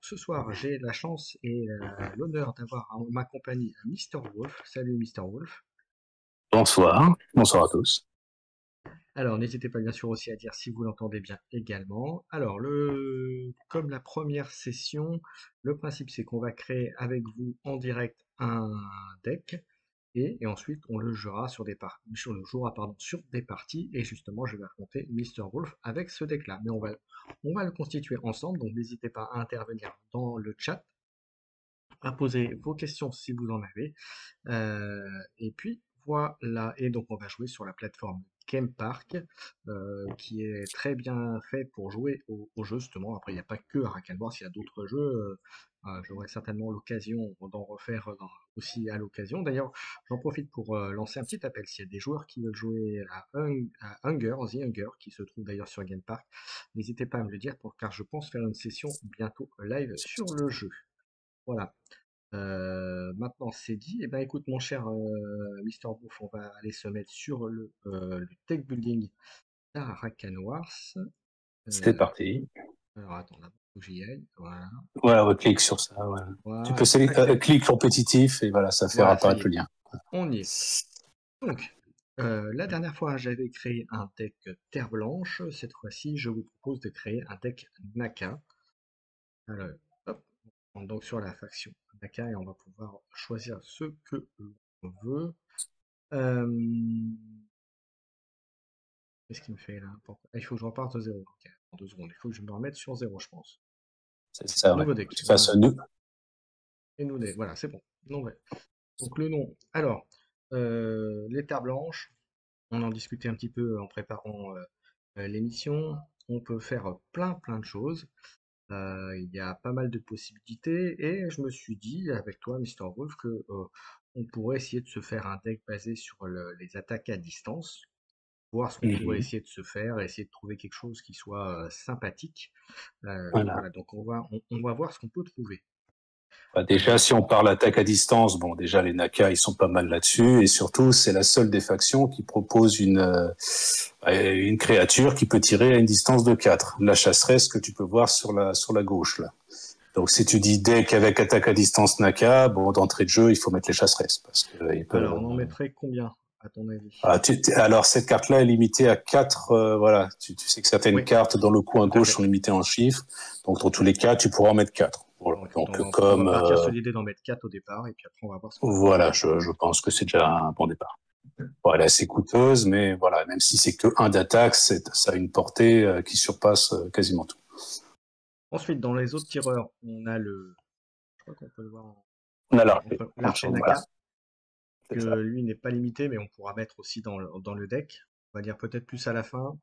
ce soir, j'ai la chance et l'honneur d'avoir en ma compagnie Mister Wolf. Salut Mister Wolf. Bonsoir, bonsoir à tous. Alors, n'hésitez pas bien sûr aussi à dire si vous l'entendez bien également. Alors, comme la première session, le principe c'est qu'on va créer avec vous en direct un deck et ensuite on le jouera sur des parties et justement je vais affronter Mister Wolf avec ce deck-là. Mais on va le constituer ensemble, donc n'hésitez pas à intervenir dans le chat, à poser vos questions si vous en avez. Et puis voilà, et donc on va jouer sur la plateforme Game Park, qui est très bien fait pour jouer au jeu justement. Après, il n'y a pas que Ark Wars, il y a d'autres jeux. J'aurai certainement l'occasion d'en refaire aussi à l'occasion. D'ailleurs, j'en profite pour lancer un petit appel. S'il y a des joueurs qui veulent jouer à Hunger, The Hunger, qui se trouve d'ailleurs sur Game Park, n'hésitez pas à me le dire, car je pense faire une session bientôt live sur le jeu. Voilà. Maintenant c'est dit. Eh ben écoute mon cher Mister Boof, on va aller se mettre sur le tech building d'Arakan Wars. C'est Euh, parti. alors attends, là, faut que j'y aille. Voilà. Voilà, ouais, clique sur ça. Voilà. Tu peux Voilà. Accepte. clique compétitif et voilà, ça fait Voilà, ça y apparaître est. le lien. On y est. Donc, la dernière fois j'avais créé un deck Terre Blanche. Cette fois-ci, je vous propose de créer un deck Naka. Alors, hop, on rentre donc sur la faction Naka et on va pouvoir choisir ce que l'on veut. Euh, Qu'est-ce qu'il me fait là? Ah, il faut que je reparte de zéro. Ok, en 2 secondes. Il faut que je me remette sur zéro, je pense. C'est ça, ouais. Nouveau Faut que deck. tu fasses Voilà. nous. Et nous, voilà, c'est bon. Non, ouais. Donc le nom. Alors, les terres blanches. On en discutait un petit peu en préparant l'émission. On peut faire plein de choses. Il y a pas mal de possibilités. Et je me suis dit, avec toi, Mister Wolf, que on pourrait essayer de se faire un deck basé sur les attaques à distance. Voir ce qu'on pourrait Mhm. essayer de se faire, essayer de trouver quelque chose qui soit sympathique. Voilà. Voilà, donc on va voir ce qu'on peut trouver. Bah, déjà, si on parle attaque à distance, bon, déjà, les Naka, ils sont pas mal là-dessus. Et surtout, c'est la seule des factions qui propose une créature qui peut tirer à une distance de 4. La chasseresse que tu peux voir sur la gauche, là. Donc, si tu dis deck avec attaque à distance Naka, bon, d'entrée de jeu, il faut mettre les chasseresses parce que ils peuvent. Alors, on en mettrait combien, à ton avis? Alors, cette carte-là est limitée à 4. Voilà, tu sais que certaines Oui, cartes dans le coin tout à gauche fait. sont limitées en chiffres. Donc, dans tous les cas, tu pourras en mettre 4. Voilà. Bon, écoute, Donc, on va partir sur l'idée d'en mettre 4 au départ, et puis après, on va voir ce qu'on peut trouver. voilà, je pense que c'est déjà un bon départ. Bon, elle est assez coûteuse, mais voilà, même si c'est que un d'attaque, ça a une portée qui surpasse quasiment tout. Ensuite, dans les autres tireurs, on a je crois qu'on peut le voir On a l'archer. entre En l'archer dessous, voilà, Naka, que c'est ça. lui n'est pas limité, mais on pourra mettre aussi dans le deck. On va dire peut-être plus à la fin,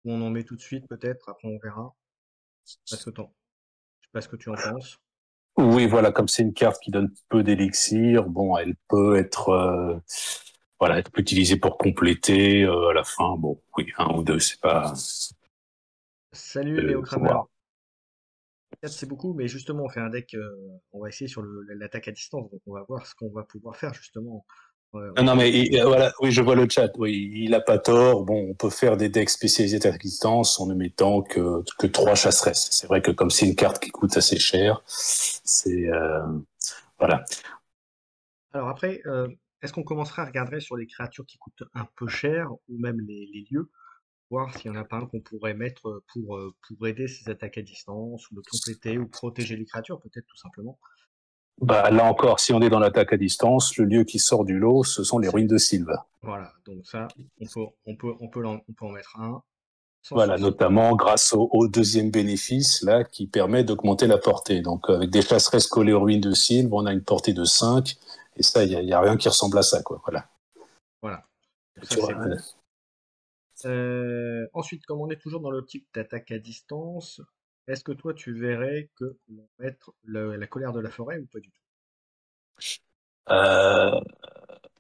ou on en met tout de suite, peut-être, après on verra. Je sais pas ce que tu en penses. Oui, voilà, comme c'est une carte qui donne peu d'élixir, bon, elle peut être, voilà, être utilisée pour compléter à la fin. Bon, oui, un ou deux, c'est pas, Salut Néo faut Kramer. voir. 4 c'est beaucoup, mais justement on fait un deck, on va essayer sur l'attaque à distance, donc on va voir ce qu'on va pouvoir faire justement. Non, On non, va mais essayer. voilà, oui, je vois le chat. Oui, il a pas tort. Bon, on peut faire des decks spécialisés à distance en ne mettant que 3 chasseresses. C'est vrai que comme c'est une carte qui coûte assez cher, c'est voilà. Alors après, est-ce qu'on commencerait à regarder sur les créatures qui coûtent un peu cher, ou même les lieux, voir s'il n'y en a pas un qu'on pourrait mettre pour aider ces attaques à distance, ou le compléter, ou protéger les créatures, peut-être tout simplement. Bah là encore, si on est dans l'attaque à distance, le lieu qui sort du lot, ce sont les ruines de Sylve. Voilà, donc ça, on peut en mettre un, sans Voilà, souci. notamment grâce au deuxième bénéfice là qui permet d'augmenter la portée. Donc avec des chasseresses collées aux ruines de Sylve, on a une portée de 5 et ça, y a rien qui ressemble à ça, quoi. Voilà. Voilà, donc ça Tu c'est vois, bon. Ensuite, comme on est toujours dans l'optique d'attaque à distance, est-ce que toi tu verrais que l'on mette la colère de la forêt ou pas du tout? euh,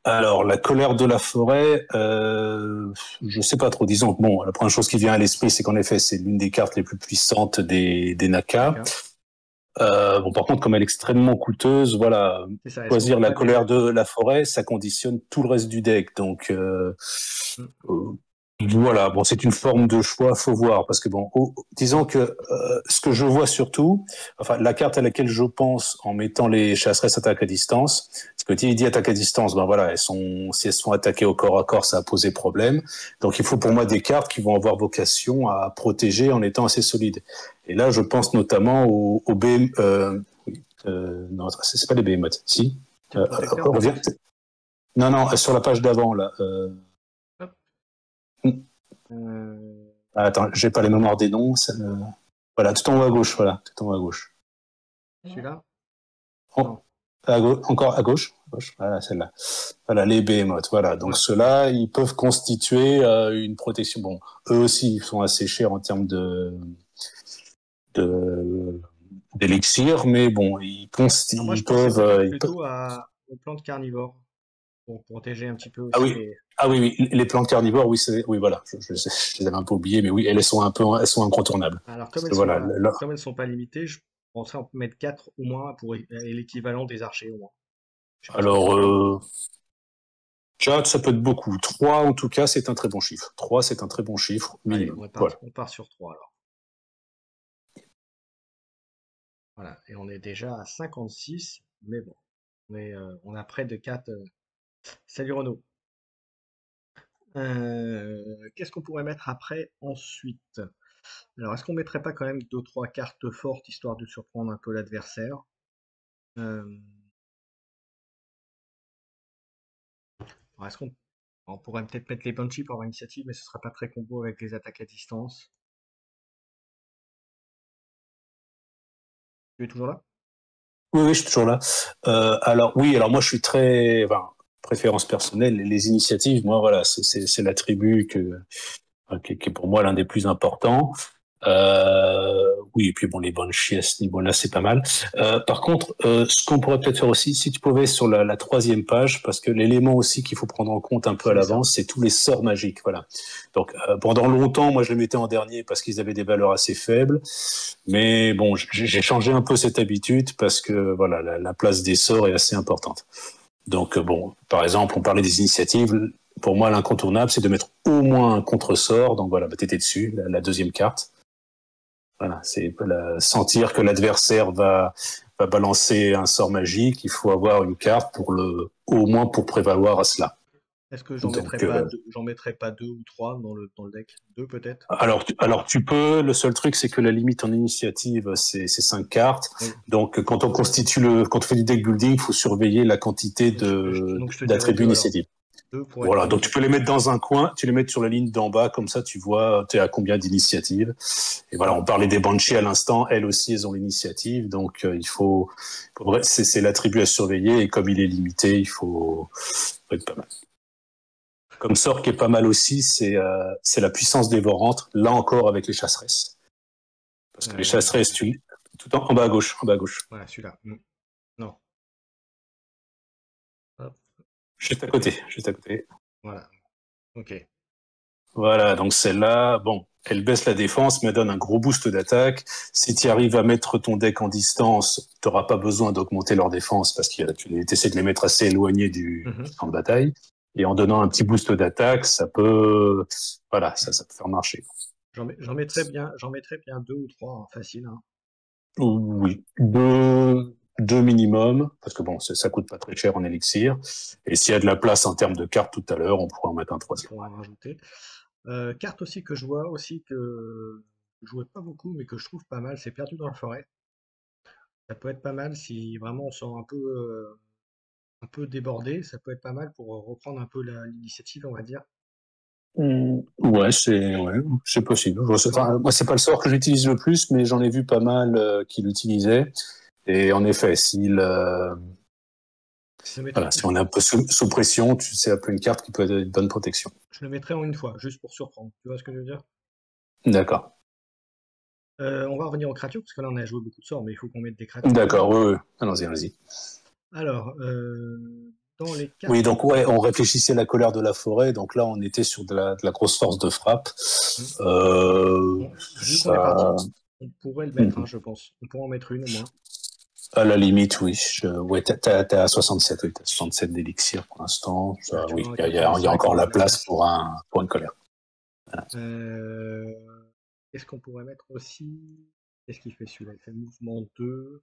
alors, la colère de la forêt, je sais pas trop. Disons que bon, la première chose qui vient à l'esprit, c'est qu'en effet, c'est l'une des cartes les plus puissantes des Naka. D'accord. Bon, par contre, comme elle est extrêmement coûteuse, voilà, C'est ça, est-ce qu'on choisir va la pas déjà. colère de la forêt, ça conditionne tout le reste du deck. Donc, Hmm. Voilà, bon, c'est une forme de choix, faut voir, parce que bon, disons que ce que je vois surtout, enfin, la carte à laquelle je pense en mettant les chasseresses attaque à distance, parce que tu dis attaque à distance, ben voilà, si elles sont attaquées au corps à corps, ça a posé problème. Donc il faut pour moi des cartes qui vont avoir vocation à protéger en étant assez solides. Et là, je pense notamment au BM, oui, non, c'est pas les Behemoths, si. C'est le protecteur, Reviens. peut-être? Non, non, sur la page d'avant là. Hop. Ah, attends, j'ai pas les mémoires des noms. Voilà, tout en haut à gauche, voilà, tout en haut à gauche. Celui-là? Oh, Non. encore à gauche, voilà, celle-là. Voilà, les Behemoths, voilà. Donc Ouais. ceux-là, ils peuvent constituer une protection. Bon, eux aussi, ils sont assez chers en termes de d'élixir, mais bon, Alors moi, je ils pensais peuvent, peut-être ils peuvent. plutôt aux plantes carnivores pour protéger un petit peu Ah aussi oui, les. ah oui, oui, les plantes carnivores, oui, oui, voilà, je les avais un peu oubliées, mais oui, elles sont incontournables. Alors, Parce que voilà, comme elles sont pas limitées, je penserais en mettre 4 au moins pour l'équivalent des archers au moins. Je sais pas ce que tu alors, en penses. 4, ça peut être beaucoup. 3, en tout cas, c'est un très bon chiffre. 3, c'est un très bon chiffre, Allez, minimum. Voilà. on part sur 3 alors. Voilà, et on est déjà à 56, mais bon, on a près de 4. Salut Renaud. Qu'est-ce qu'on pourrait mettre après ensuite? Alors, est-ce qu'on mettrait pas quand même deux trois cartes fortes histoire de surprendre un peu l'adversaire? Euh, alors, on pourrait peut-être mettre les Banshee pour avoir initiative, mais ce sera pas très combo avec les attaques à distance. Tu es toujours là? Oui, oui, je suis toujours là. Alors, oui, alors moi, je suis très, enfin, préférence personnelle, les initiatives, moi, voilà, c'est l'attribut qui est pour moi l'un des plus importants. Oui, et puis bon, les Banshees à ce niveau-là, c'est pas mal. Par contre, ce qu'on pourrait peut-être faire aussi, si tu pouvais sur la troisième page, parce que l'élément aussi qu'il faut prendre en compte un peu C'est à les sorts. l'avance, c'est tous les sorts magiques. Voilà. Donc pendant longtemps, moi, je les mettais en dernier parce qu'ils avaient des valeurs assez faibles. Mais bon, j'ai changé un peu cette habitude parce que voilà, la place des sorts est assez importante. Donc bon, par exemple, on parlait des initiatives. Pour moi, l'incontournable, c'est de mettre au moins un contre-sort. Donc voilà, bah, t'étais dessus, la deuxième carte. Voilà, c'est sentir que l'adversaire va balancer un sort magique. Il faut avoir une carte au moins pour prévaloir à cela. Est-ce que Donc, j'en mettrais pas deux ou trois dans le deck? Deux peut-être? alors tu peux. Le seul truc, c'est que la limite en initiative, c'est 5 cartes. Oui. Donc, quand on fait du deck building, il faut surveiller la quantité Donc je te dirais d'attributs deux alors. initiative. Deux pour être Voilà, donc tu peux les initiative. mettre dans un coin, tu les mets sur la ligne d'en bas, comme ça tu vois tu es à combien d'initiatives. Et voilà, on parlait des Banshees à l'instant, elles aussi elles ont l'initiative, donc c'est l'attribut à surveiller et comme il est limité, faut être pas mal. Comme sort qui est pas mal aussi, c'est la puissance dévorante, là encore avec les chasseresses. Parce que les chasseresses, tout en bas à gauche, en bas à gauche. Voilà, celui-là. Non. Hop, Juste à côté, juste à côté. voilà. Ok. Voilà, donc celle-là, bon, elle baisse la défense, mais donne un gros boost d'attaque. Si tu arrives à mettre ton deck en distance, tu n'auras pas besoin d'augmenter leur défense parce que tu essaies de les mettre assez éloignés du Mhm. champ de bataille. Et en donnant un petit boost d'attaque, voilà, ça peut faire marcher. J'en mettrais bien deux ou trois, hein, facile, hein. Oui, deux minimum, parce que bon, ça coûte pas très cher en élixir. Et s'il y a de la place en termes de cartes tout à l'heure, on pourrait en mettre un troisième. Pour en rajouter. Carte aussi que je vois aussi que je jouais pas beaucoup, mais que je trouve pas mal, c'est Perdu dans la forêt. Ça peut être pas mal si vraiment on sent un peu débordé, ça peut être pas mal pour reprendre un peu l'initiative, on va dire. Ouais, c'est possible. Enfin, moi, c'est pas le sort que j'utilise le plus, mais j'en ai vu pas mal qui l'utilisaient. Et en effet, Je le mettrai, voilà, si on est un peu sous pression, c'est un peu une carte qui peut être une bonne protection. je le mettrai en une fois, juste pour surprendre. Tu vois ce que je veux dire? D'accord. On va revenir aux créatures, parce que là on a joué beaucoup de sorts, mais il faut qu'on mette des créatures. D'accord, oui, oui. Allons-y, allons-y. Alors, dans les Oui, cartes. donc ouais, on réfléchissait à la colère de la forêt, donc là on était sur de la grosse force de frappe. Hmm, vu qu'on est Ça, parti, on pourrait le mettre, hein, je pense. On pourrait en mettre une au moins. à la limite, oui. Ouais, t'es à 67, oui, t'as 67 d'élixir pour l'instant. Ça, oui, Couverture à il y a 85, encore on a la de la place place. pour une colère. Qu'est-ce qu'on pourrait mettre aussi? Qu'est-ce qu'il fait celui-là? Il fait mouvement 2.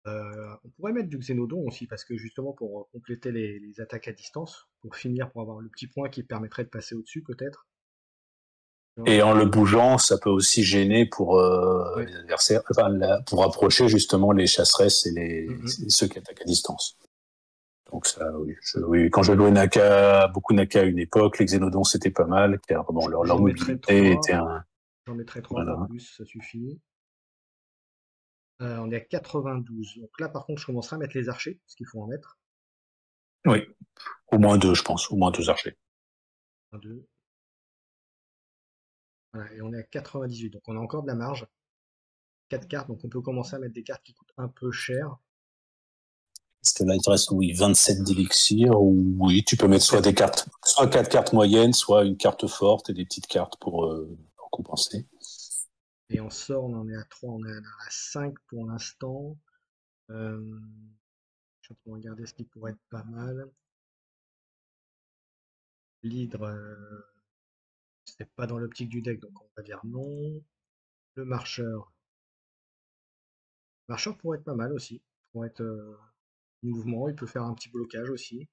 On pourrait mettre du Xénodon aussi, parce que justement pour compléter les attaques à distance, pour finir, pour avoir le petit point qui permettrait de passer au-dessus peut-être. Tu vois. Et en le bougeant, ça peut aussi gêner pour Ouais. les adversaires, enfin, pour approcher justement les chasseresses et Mhm. ceux qui attaquent à distance. Donc ça, oui. Oui, quand je jouais Naka, beaucoup Naka à une époque, les Xénodons c'était pas mal, car bon, leur J'en mettrais mobilité était 3. un. J'en mettrais 3, pas Voilà. plus, ça suffit. On est à 92. Donc là, par contre, je commencerai à mettre les archers, parce qu'il faut en mettre. Oui, au moins deux, je pense, au moins deux archers. 1, 2. Voilà, et on est à 98. Donc on a encore de la marge. 4 cartes, donc on peut commencer à mettre des cartes qui coûtent un peu cher. Parce que là, il te reste, oui, 27 d'élixir, ou oui, tu peux mettre soit 27. des cartes, soit quatre cartes moyennes, soit une carte forte et des petites cartes pour compenser. Et en sort, on en est à 3, on est à 5 pour l'instant. Euh, je suis en train de regarder ce qui pourrait être pas mal. L'hydre, c'est pas dans l'optique du deck, donc on va dire non. Le marcheur. Le marcheur pourrait être pas mal aussi. Pourrait être mouvement, il peut faire un petit blocage aussi.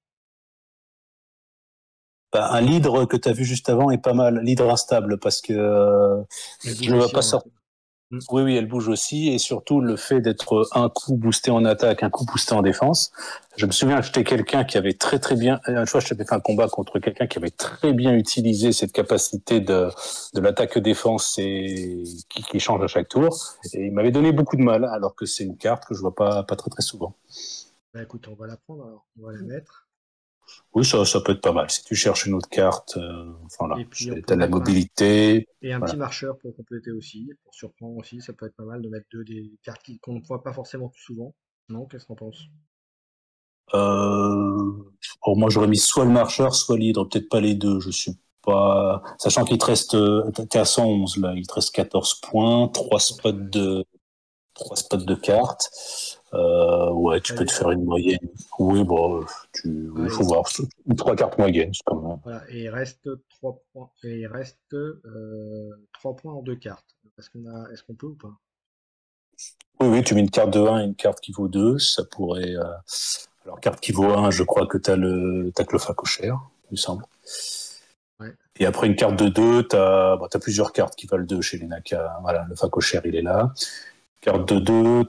Bah, un leader que tu as vu juste avant est pas mal, leader instable, parce que Elle bouge je ne vais aussi pas en sortir. attaque. Hmm. Oui, oui, elle bouge aussi, et surtout le fait d'être un coup boosté en attaque, un coup boosté en défense. Je me souviens, j'étais quelqu'un qui avait très très bien. Une fois, j'avais fait un combat contre quelqu'un qui avait très bien utilisé cette capacité de l'attaque-défense et qui change à chaque tour. Et il m'avait donné beaucoup de mal, alors que c'est une carte que je vois pas très très souvent. Bah écoute, on va la prendre alors. On va la mettre. Oui, ça peut être pas mal. Si tu cherches une autre carte, Et voilà, puis on peut t'as de la mettre mobilité, et un petit voilà. marcheur pour compléter aussi, pour surprendre aussi. Ça peut être pas mal de mettre des cartes qu'on ne voit pas forcément plus souvent. Non, qu'est-ce qu'on pense? Bon, moi, j'aurais mis soit le marcheur, soit l'hydre, peut-être pas les deux. Je suis pas, sachant qu'il te reste, t'es à 111 là, il te reste 14 points, Ouais. trois spots de cartes. Ouais, tu peux te Allez, faire une moyenne. Oui, bon, il faut allez. voir. Trois cartes moyennes, c'est comme. Voilà. Et il reste 3 points. Et il reste 3 points en 2 cartes. Est-ce qu'on peut ou pas? Oui, oui, tu mets une carte de 1 et une carte qui vaut 2, ça pourrait. Alors, carte qui vaut 1, je crois que t'as que le facochère, il me semble. Ouais. Et après une carte de 2, t'as plusieurs cartes qui valent 2 chez les Naka. Voilà, le facochère, il est là. Carte de 2,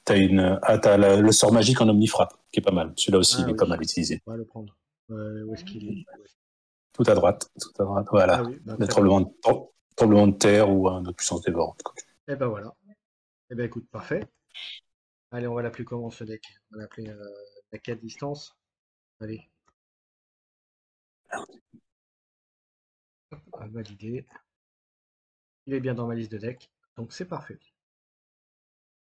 le sort magique en omnifrappe, qui est pas mal. Celui-là aussi, il Ah est pas oui, mal utilisé. on va le prendre. Où est-ce qu'il est? Tout à droite, tout à droite. Ah Voilà. oui, bah Le très bien. tremblement de terre ou un autre puissance dévorante. Et ben voilà. Et ben écoute, parfait. Allez, on va l'appeler comment ce deck? On va l'appeler deck à distance. Allez, à valider. Il est bien dans ma liste de decks, donc c'est parfait.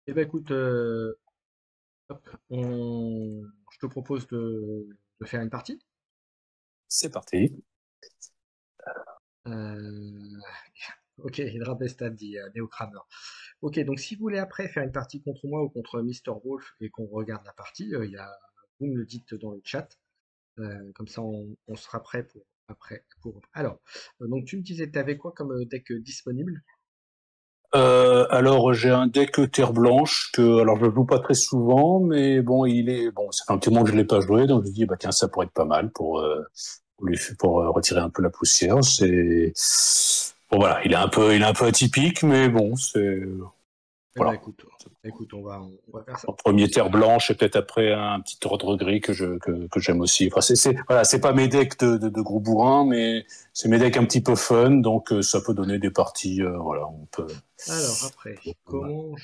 Et ben écoute, hop, je te propose de faire une partie. C'est parti. Euh, Ok, Hydrabestad dit Neo Kramer. Ok, donc si vous voulez après faire une partie contre moi ou contre Mister Wolf et qu'on regarde la partie, vous me le dites dans le chat. Comme ça, on sera prêt pour après. Alors, donc tu me disais, tu avais quoi comme deck disponible? Alors j'ai un deck Terre Blanche que alors je le joue pas très souvent, mais bon ça fait un petit moment que je l'ai pas joué, donc je dis bah tiens ça pourrait être pas mal pour retirer un peu la poussière. C'est bon voilà, il est un peu atypique, mais bon c'est Eh ben voilà. écoute, on va faire ça. En premier Terre Blanche et peut-être après un petit ordre gris que j'aime aussi. Enfin voilà, c'est pas mes decks de gros bourrins, mais c'est mes decks un petit peu fun, donc ça peut donner des parties voilà on peut. Alors après, comment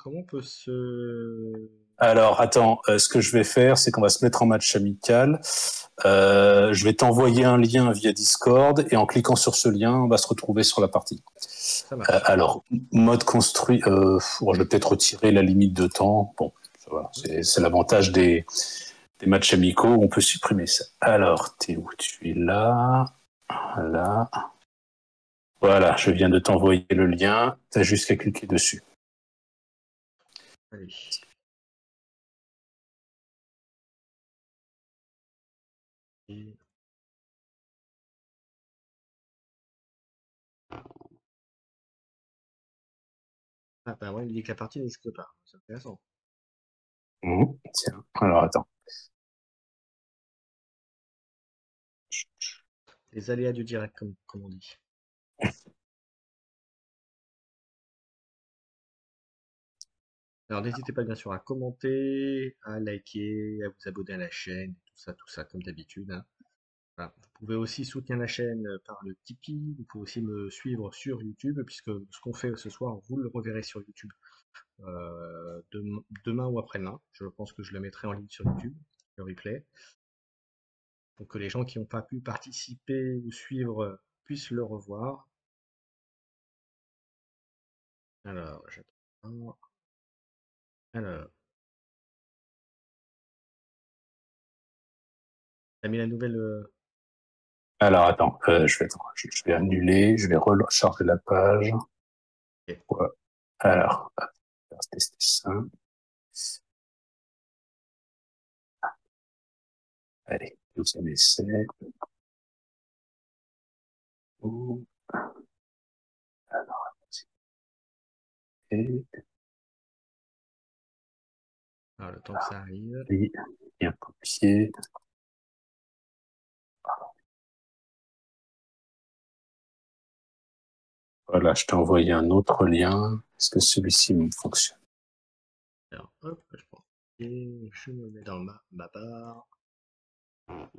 on peut se... Alors, attends, ce que je vais faire, c'est qu'on va se mettre en match amical. Je vais t'envoyer un lien via Discord et en cliquant sur ce lien, on va se retrouver sur la partie. Ça marche. Alors, mode construit, bon, je vais peut-être retirer la limite de temps. Bon, ça va, c'est l'avantage des matchs amicaux, on peut supprimer ça. Alors, t'es où? Tu es là, là. Voilà, je viens de t'envoyer le lien. T'as juste qu'à cliquer dessus. Allez. Et Ah, bah, moi, il me dit que la partie n'existe pas. C'est intéressant. Tiens, alors attends. Les aléas du direct, comme on dit. Alors, n'hésitez pas, bien sûr, à commenter, à liker, à vous abonner à la chaîne, tout ça, comme d'habitude, hein. Voilà. Vous pouvez aussi soutenir la chaîne par le Tipeee. Vous pouvez aussi me suivre sur YouTube, puisque ce qu'on fait ce soir, vous le reverrez sur YouTube demain ou après-demain. Je pense que je le mettrai en ligne sur YouTube, le replay, pour que les gens qui n'ont pas pu participer ou suivre puissent le revoir. Alors, j'attends. Alors, t'as mis la nouvelle. Alors attends, je vais annuler, je vais recharger la page. Ok. Ouais. Alors, on va tester ça. Allez, deuxième essai. Ouh, alors, et Alors, le temps que ça arrive. puis, bien copier. Voilà, je t'ai envoyé un autre lien. Est-ce que celui-ci fonctionne? Alors, hop, je prends. Et je me mets dans ma barre. Ah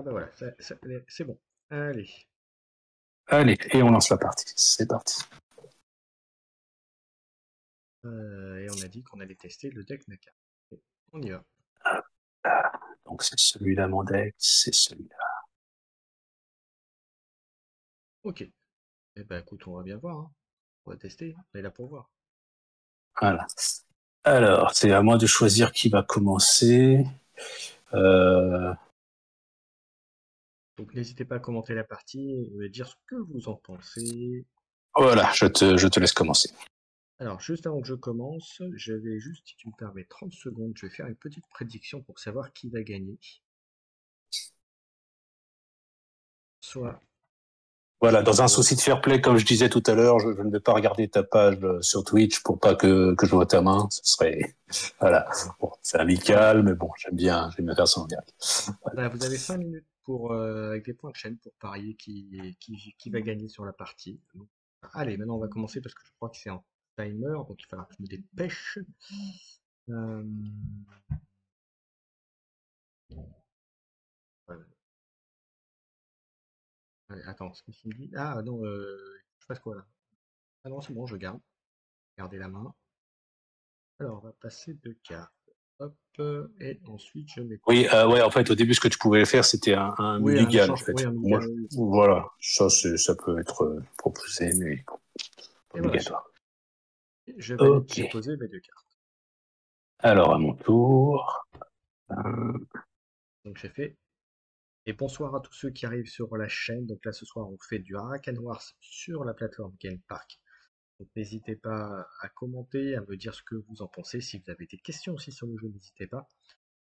bah voilà, c'est bon. Allez. Allez, et on lance la partie. C'est parti. Et on a dit qu'on allait tester le deck Naka. Et on y va. Donc c'est celui-là mon deck, c'est celui-là. Ok. Eh ben écoute, on va bien voir, hein. On va tester. On est là pour voir. Voilà. Alors, c'est à moi de choisir qui va commencer. Euh, Donc n'hésitez pas à commenter la partie et me dire ce que vous en pensez. voilà, je te laisse commencer. Alors, juste avant que je commence, je vais juste, si tu me permets 30 secondes, je vais faire une petite prédiction pour savoir qui va gagner. Soit Voilà, Mister dans un Wolf. souci de fair play, comme je disais tout à l'heure, je ne vais pas regarder ta page sur Twitch pour pas que je vois ta main. Ce serait, voilà. Bon, c'est amical, mais bon, j'aime bien faire ça en direct. Voilà. Voilà, vous avez 5 minutes pour, avec des points de chaîne pour parier qui va gagner sur la partie. Donc, allez, maintenant on va commencer parce que je crois que c'est en timer, donc il va falloir que je me dépêche. Euh, voilà. Allez, attends, ce qu'il me dit. Ah non, je fasse quoi là? Ah non, c'est bon, je garde. Gardez la main. Alors, on va passer deux cartes. Hop, et ensuite je mets. Oui, ouais, en fait, au début, ce que tu pouvais faire, c'était un Oui, un mulligan, en échange. Oui, fait. un Moi, mulligan, oui. voilà, ça peut être proposé, mais pas Et voilà, obligatoire. je valide, Ok. j'ai posé mes deux cartes. Alors, à mon tour. Euh, Donc j'ai fait. Et bonsoir à tous ceux qui arrivent sur la chaîne. Donc là, ce soir, on fait du Harakan Wars sur la plateforme Game Park. Donc n'hésitez pas à commenter, à me dire ce que vous en pensez. Si vous avez des questions aussi sur le jeu, n'hésitez pas.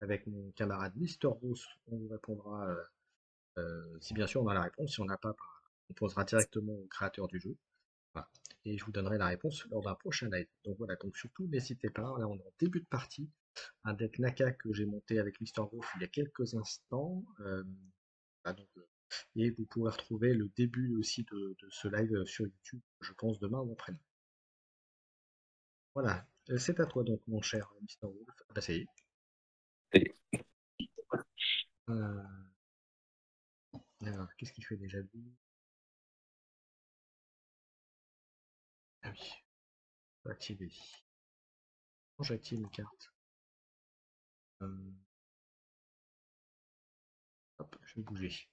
Avec mon camarade Mister Roos, on vous répondra, si bien sûr on a la réponse. Si on n'a pas, bah, on posera directement au créateur du jeu. Voilà. Et je vous donnerai la réponse lors d'un prochain live. Donc voilà, donc surtout n'hésitez pas. Là, on est en début de partie. Un deck Naka que j'ai monté avec Mister Roos il y a quelques instants. Voilà, donc, et vous pourrez retrouver le début aussi de ce live sur YouTube, je pense demain ou après-demain. Voilà, c'est à toi donc mon cher Mister Wolf. Ah bah ça y est. et- Euh, alors, qu'est-ce qu'il fait déjà lui? Ah oui, faut activer. Quand j'active une carte, euh, hop, je vais bouger.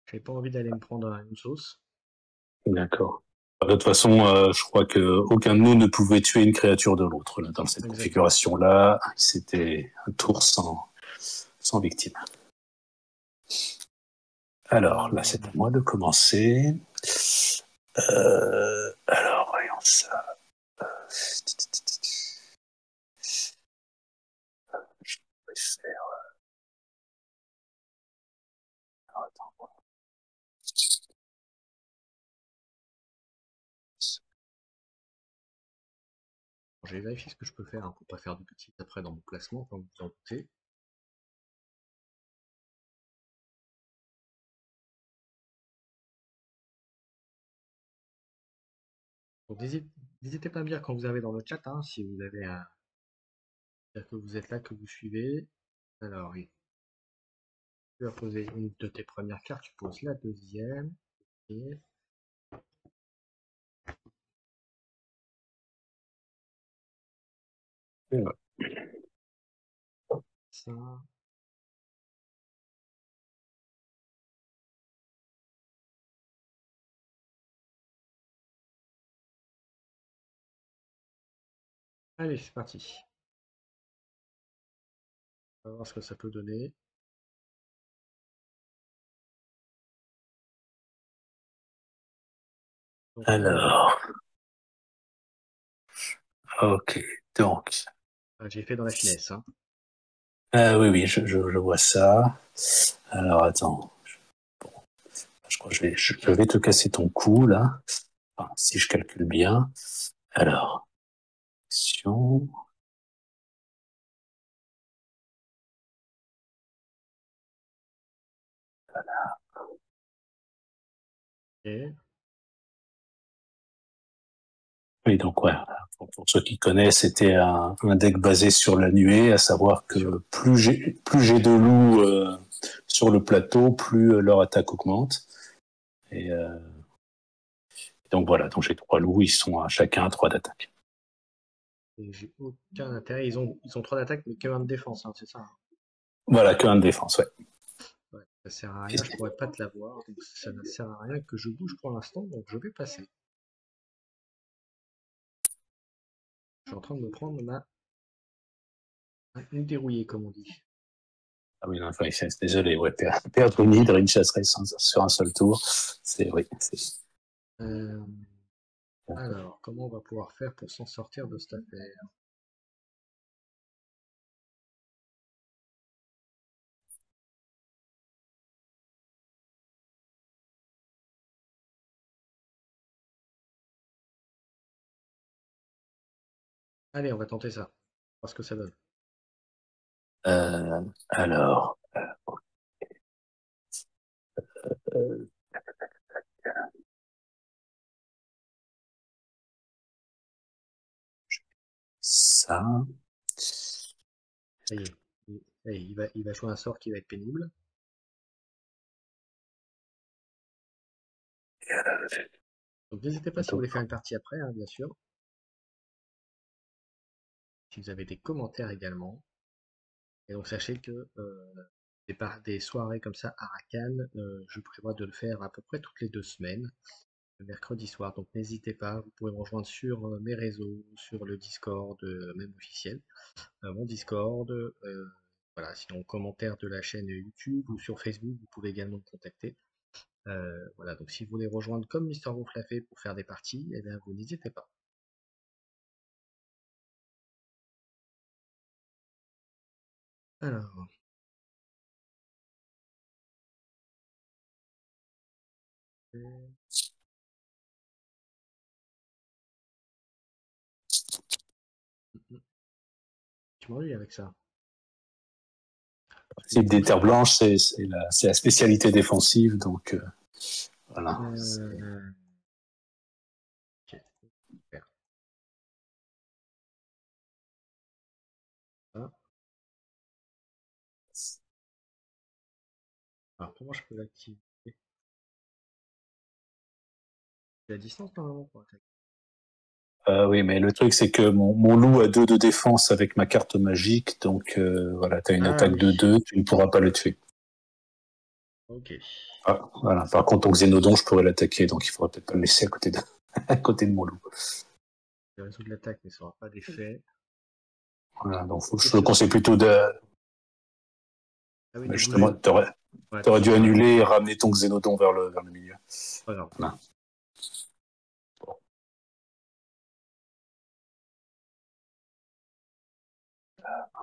J'avais pas envie d'aller me prendre une sauce. D'accord. De toute façon, je crois que aucun de nous ne pouvait tuer une créature de l'autre là, dans cette Exactement. configuration-là. C'était un tour sans victime. Alors, là, c'est à Euh, moi de commencer. Alors, voyons ça. Je vais faire. Attends, Je vais vérifier ce que je peux faire hein, pour pas faire de petits après dans mon placement, comme vous en doutez. Donc, n'hésitez pas à me dire quand vous avez dans le chat, hein, si vous avez un... que vous êtes là, que vous suivez. Alors, oui. Tu vas poser une de tes premières cartes, tu poses la deuxième. Et Ouais. ça. Allez, c'est parti. On va voir ce que ça peut donner. Donc, Alors, ok, donc, j'ai fait dans la finesse. Hein. oui, oui, je vois ça. Alors, attends, je crois que je vais te casser ton cou, là, enfin, si je calcule bien. Alors, action, Ok. oui, donc, ouais, pour ceux qui connaissent, c'était un deck basé sur la nuée, à savoir Sur... que plus j'ai de loups sur le plateau, plus leur attaque augmente. Et donc voilà, donc j'ai 3 loups, ils sont à chacun à 3 d'attaque. Et j'ai aucun intérêt. Ils ont 3 d'attaque, mais que 1 de défense, hein, c'est ça. Hein. Voilà, que 1 de défense, ouais. Ouais, ça sert à rien, je pourrais pas te l'avoir. Donc ça ne sert à rien que je bouge pour l'instant, donc je vais passer. Je suis en train de me prendre une dérouillée, comme on dit. Ah oui, non, enfin, désolé, ouais, perdre une hydre et une chasseresse sur un seul tour, c'est, oui, c'est... Euh, alors, comment on va pouvoir faire pour s'en sortir de cette affaire? Allez, on va tenter ça. Voir ce que ça donne. Alors, euh, ça, Ça y est. Il va jouer un sort qui va être pénible. Donc n'hésitez pas si vous donc, voulez faire une partie après, hein, bien sûr. Si vous avez des commentaires également. Et donc sachez que des soirées comme ça à Rakan, je prévois de le faire à peu près toutes les 2 semaines, le mercredi soir. Donc n'hésitez pas, vous pouvez me rejoindre sur mes réseaux, sur le Discord, même officiel, mon Discord. Voilà, sinon commentaire de la chaîne YouTube ou sur Facebook, vous pouvez également me contacter. Voilà, donc si vous voulez rejoindre comme Mister Wolf l'a fait pour faire des parties, eh bien vous n'hésitez pas. Alors, tu m'ennuies avec ça. Parce que du type coup, des terres blanches, c'est la spécialité défensive, donc voilà. ok, super. Ah, alors comment je peux l'activer? C'est à distance normalement pour attaquer. Oui, mais le truc, c'est que mon loup a 2 de défense avec ma carte magique, donc voilà, tu as une Ah attaque oui, de 2, tu ne pourras pas le tuer. ok. Ah, voilà. Par contre, ton xénodon, je pourrais l'attaquer, donc il faudra peut-être pas le laisser à côté de mon loup. Je vais résoudre l'attaque, mais ça n'aura pas d'effet. Voilà, donc je te Exception. conseille plutôt de... Ah oui, Mais de justement, bouger. tu Ouais, aurais dû c'est pas grave. annuler et ramener ton xénodon vers le milieu. Pas grave. Voilà.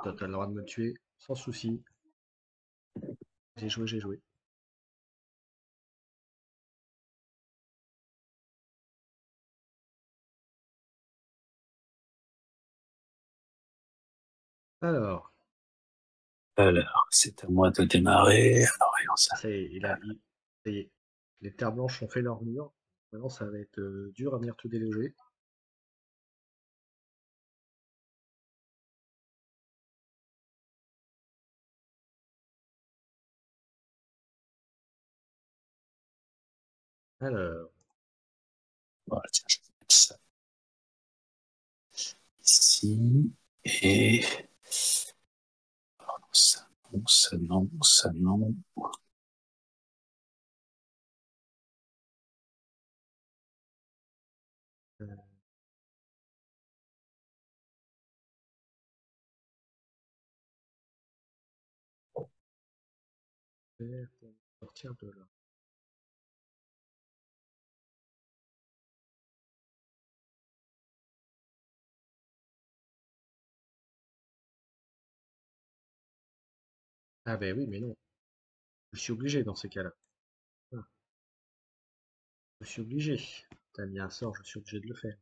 Toi, t'as le droit de me tuer sans souci. J'ai joué, j'ai joué. Alors, Alors, c'est à moi de démarrer. Alors, voyons ça. ça y est, ça y est, les terres blanches ont fait leur mur. Maintenant, ça va être dur à venir tout déloger. Alors, Voilà, tiens, je vais mettre ça ici. Et ça non, ça non, ça non. euh, faire pour sortir de là. Ah ben oui, mais non. Je suis obligé dans ces cas-là. Ah, je suis obligé. T'as mis un sort, je suis obligé de le faire.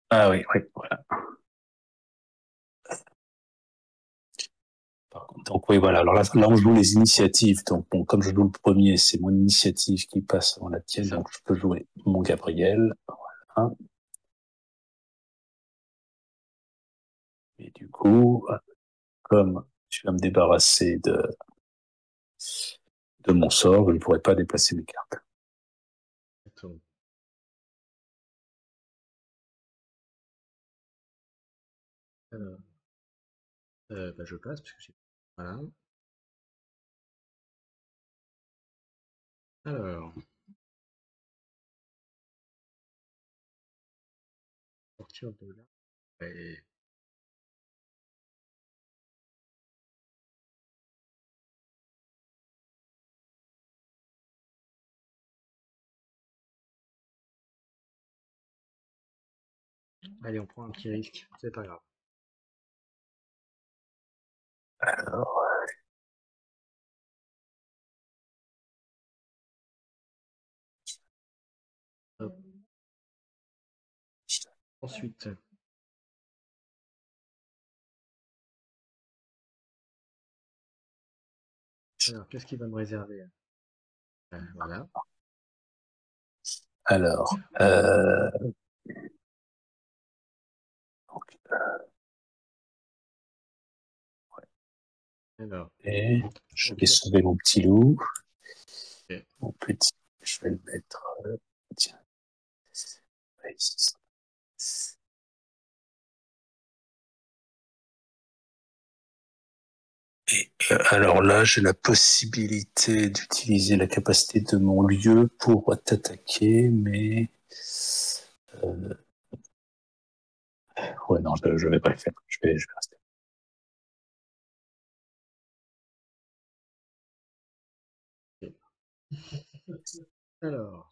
Ah oui, oui, voilà. Par contre, donc oui, voilà. Alors là, on joue les initiatives. Donc bon, comme je joue le premier, c'est mon initiative qui passe avant la C'est tienne. ça. Donc je peux jouer mon Gabriel. Hein. Et du coup, comme tu vas me débarrasser de mon sort, je ne pourrai pas déplacer mes cartes. Attends. Alors, bah, je passe parce que j'ai. Voilà. Alors, sortir de là. Et... Allez, on prend un petit risque. C'est pas grave. Alors, Hop. Ensuite, alors, qu'est-ce qu'il va me réserver? Voilà. alors, donc, Alors, et je vais ok. sauver mon petit loup. Ok. Mon petit, je vais le mettre. Tiens, ouais, ici. Et alors là, j'ai la possibilité d'utiliser la capacité de mon lieu pour t'attaquer, mais euh, ouais, non, je vais pas le faire. Je vais rester. Ok. Alors,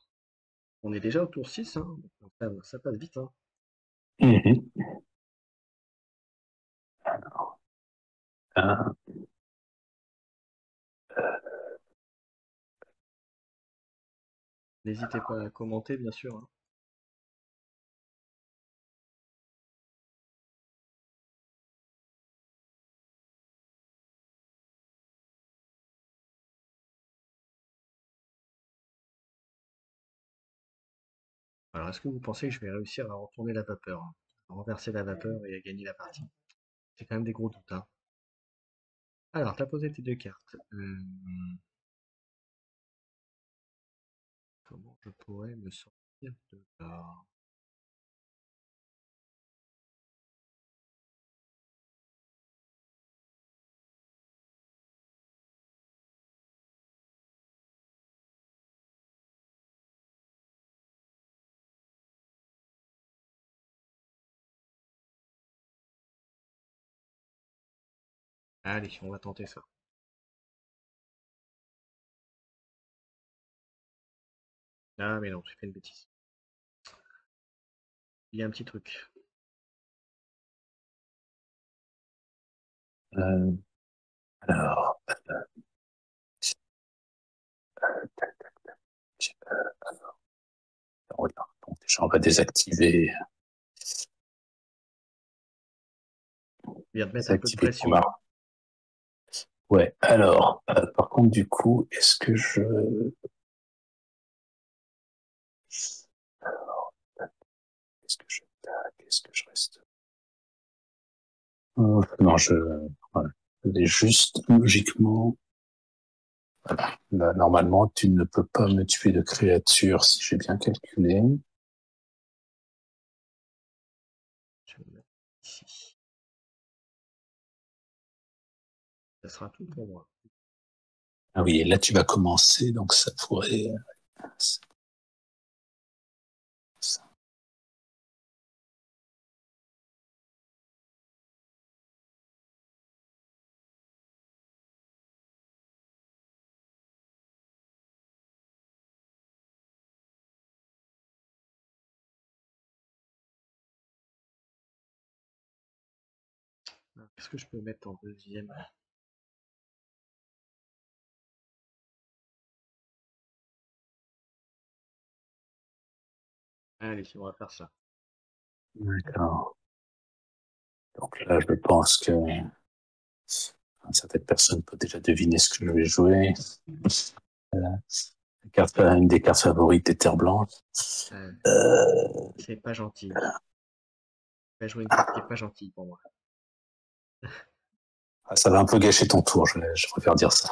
on est déjà au tour 6, hein. Ça passe vite, hein. Mhm. Alors, un, N'hésitez pas à commenter, bien sûr, hein. Alors, est-ce que vous pensez que je vais réussir à retourner la vapeur, hein, à renverser la vapeur et à gagner la partie? C'est quand même des gros doutes, hein. Alors, t'as posé tes deux cartes. Comment je pourrais me sortir de là? Allez, on va tenter ça. Ah, mais non, j'ai fait une bêtise. Il y a un petit truc. euh, alors, voilà. Donc déjà, on va désactiver. Il vient de mettre C'est un peu de activé pour pression, ma... là. Ouais, alors, par contre, du coup, est-ce que je... Est-ce que je... Est-ce que je reste... Non, voilà. Je vais juste, logiquement... Voilà. Là, normalement, tu ne peux pas me tuer de créature si j'ai bien calculé. Je vais le mettre ici. Ça sera tout pour moi. Ah oui, et là, tu vas commencer, donc ça pourrait... Ça. Qu'est-ce que je peux mettre en deuxième? Allez, on va faire ça. D'accord. Donc là, je pense que certaines personnes peuvent déjà deviner ce que je vais jouer. Une des cartes favorites des terres blanches. Euh, Euh, c'est pas gentil. Je vais jouer une carte qui est pas gentille pour moi. Ça va un peu gâcher ton tour, je préfère dire ça.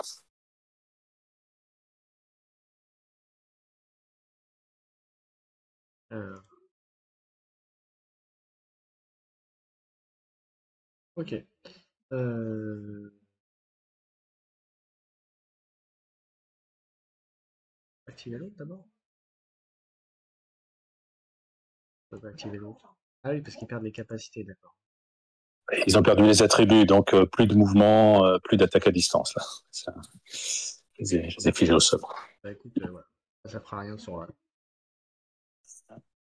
Euh, ok. Activer l'autre d'abord? On va activer l'autre. Ah oui, parce qu'ils perdent les capacités, d'accord. Ils ont perdu les attributs, donc plus de mouvement, plus d'attaque à distance. Là. Ça, je les ai figés au sol. Bah écoute, voilà. Ça fera rien sur la.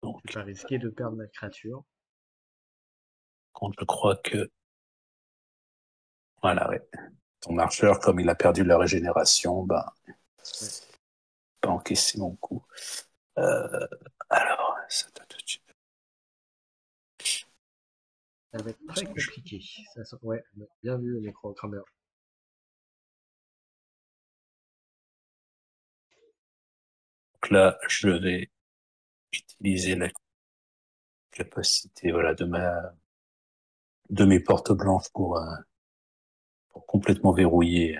Donc, Je vais pas risquer de perdre ma créature. je crois que... Voilà, ouais. Ton marcheur, comme il a perdu la régénération, ben, Ouais. pas encaissé mon coup. Alors, ça Ça va être très compliqué. Ouais, bien vu, Necro Kramer. Donc là, je vais utiliser la capacité voilà, de mes portes blanches pour complètement verrouiller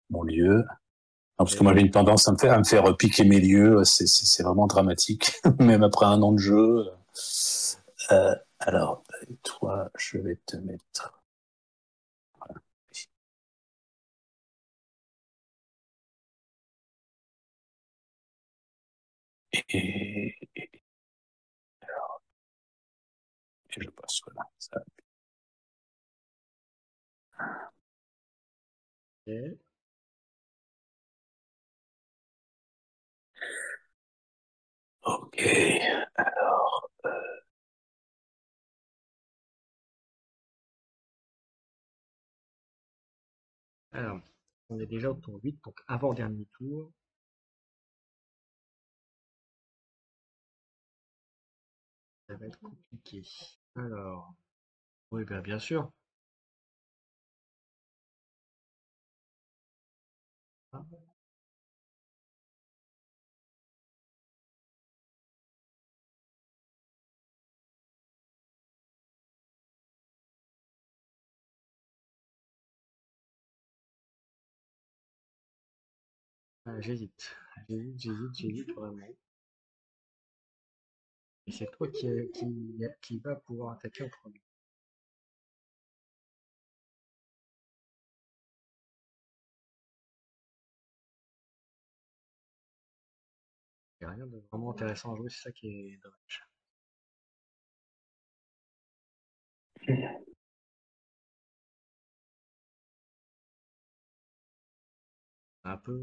mon lieu. Non, parce que moi j'ai une tendance à me faire piquer mes lieux, c'est vraiment dramatique, même après un an de jeu. Alors, toi, je vais te mettre... Voilà. Et je passe, voilà. Ça. Ok. Ok, alors... Alors, on est déjà au tour 8, donc avant-dernier tour. Ça va être compliqué. Alors, oui, bien sûr. Ah, j'hésite. J'hésite vraiment. Et c'est toi qui va pouvoir attaquer en premier. Il n'y a rien de vraiment intéressant à jouer, c'est ça qui est dommage. Un peu,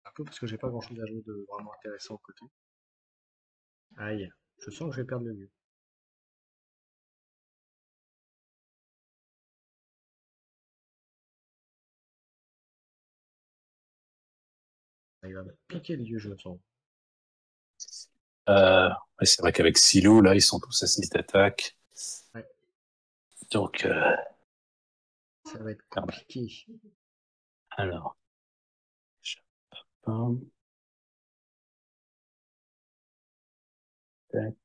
un peu parce que j'ai pas grand chose à jouer de vraiment intéressant au côté. Aïe, je sens que je vais perdre le lieu. Ah, il va me piquer le lieu, je le sens. C'est vrai qu'avec Silou, là, ils sont tous à 6 d'attaque. Ouais. Donc, Ça va être compliqué. Alors, hop, tac,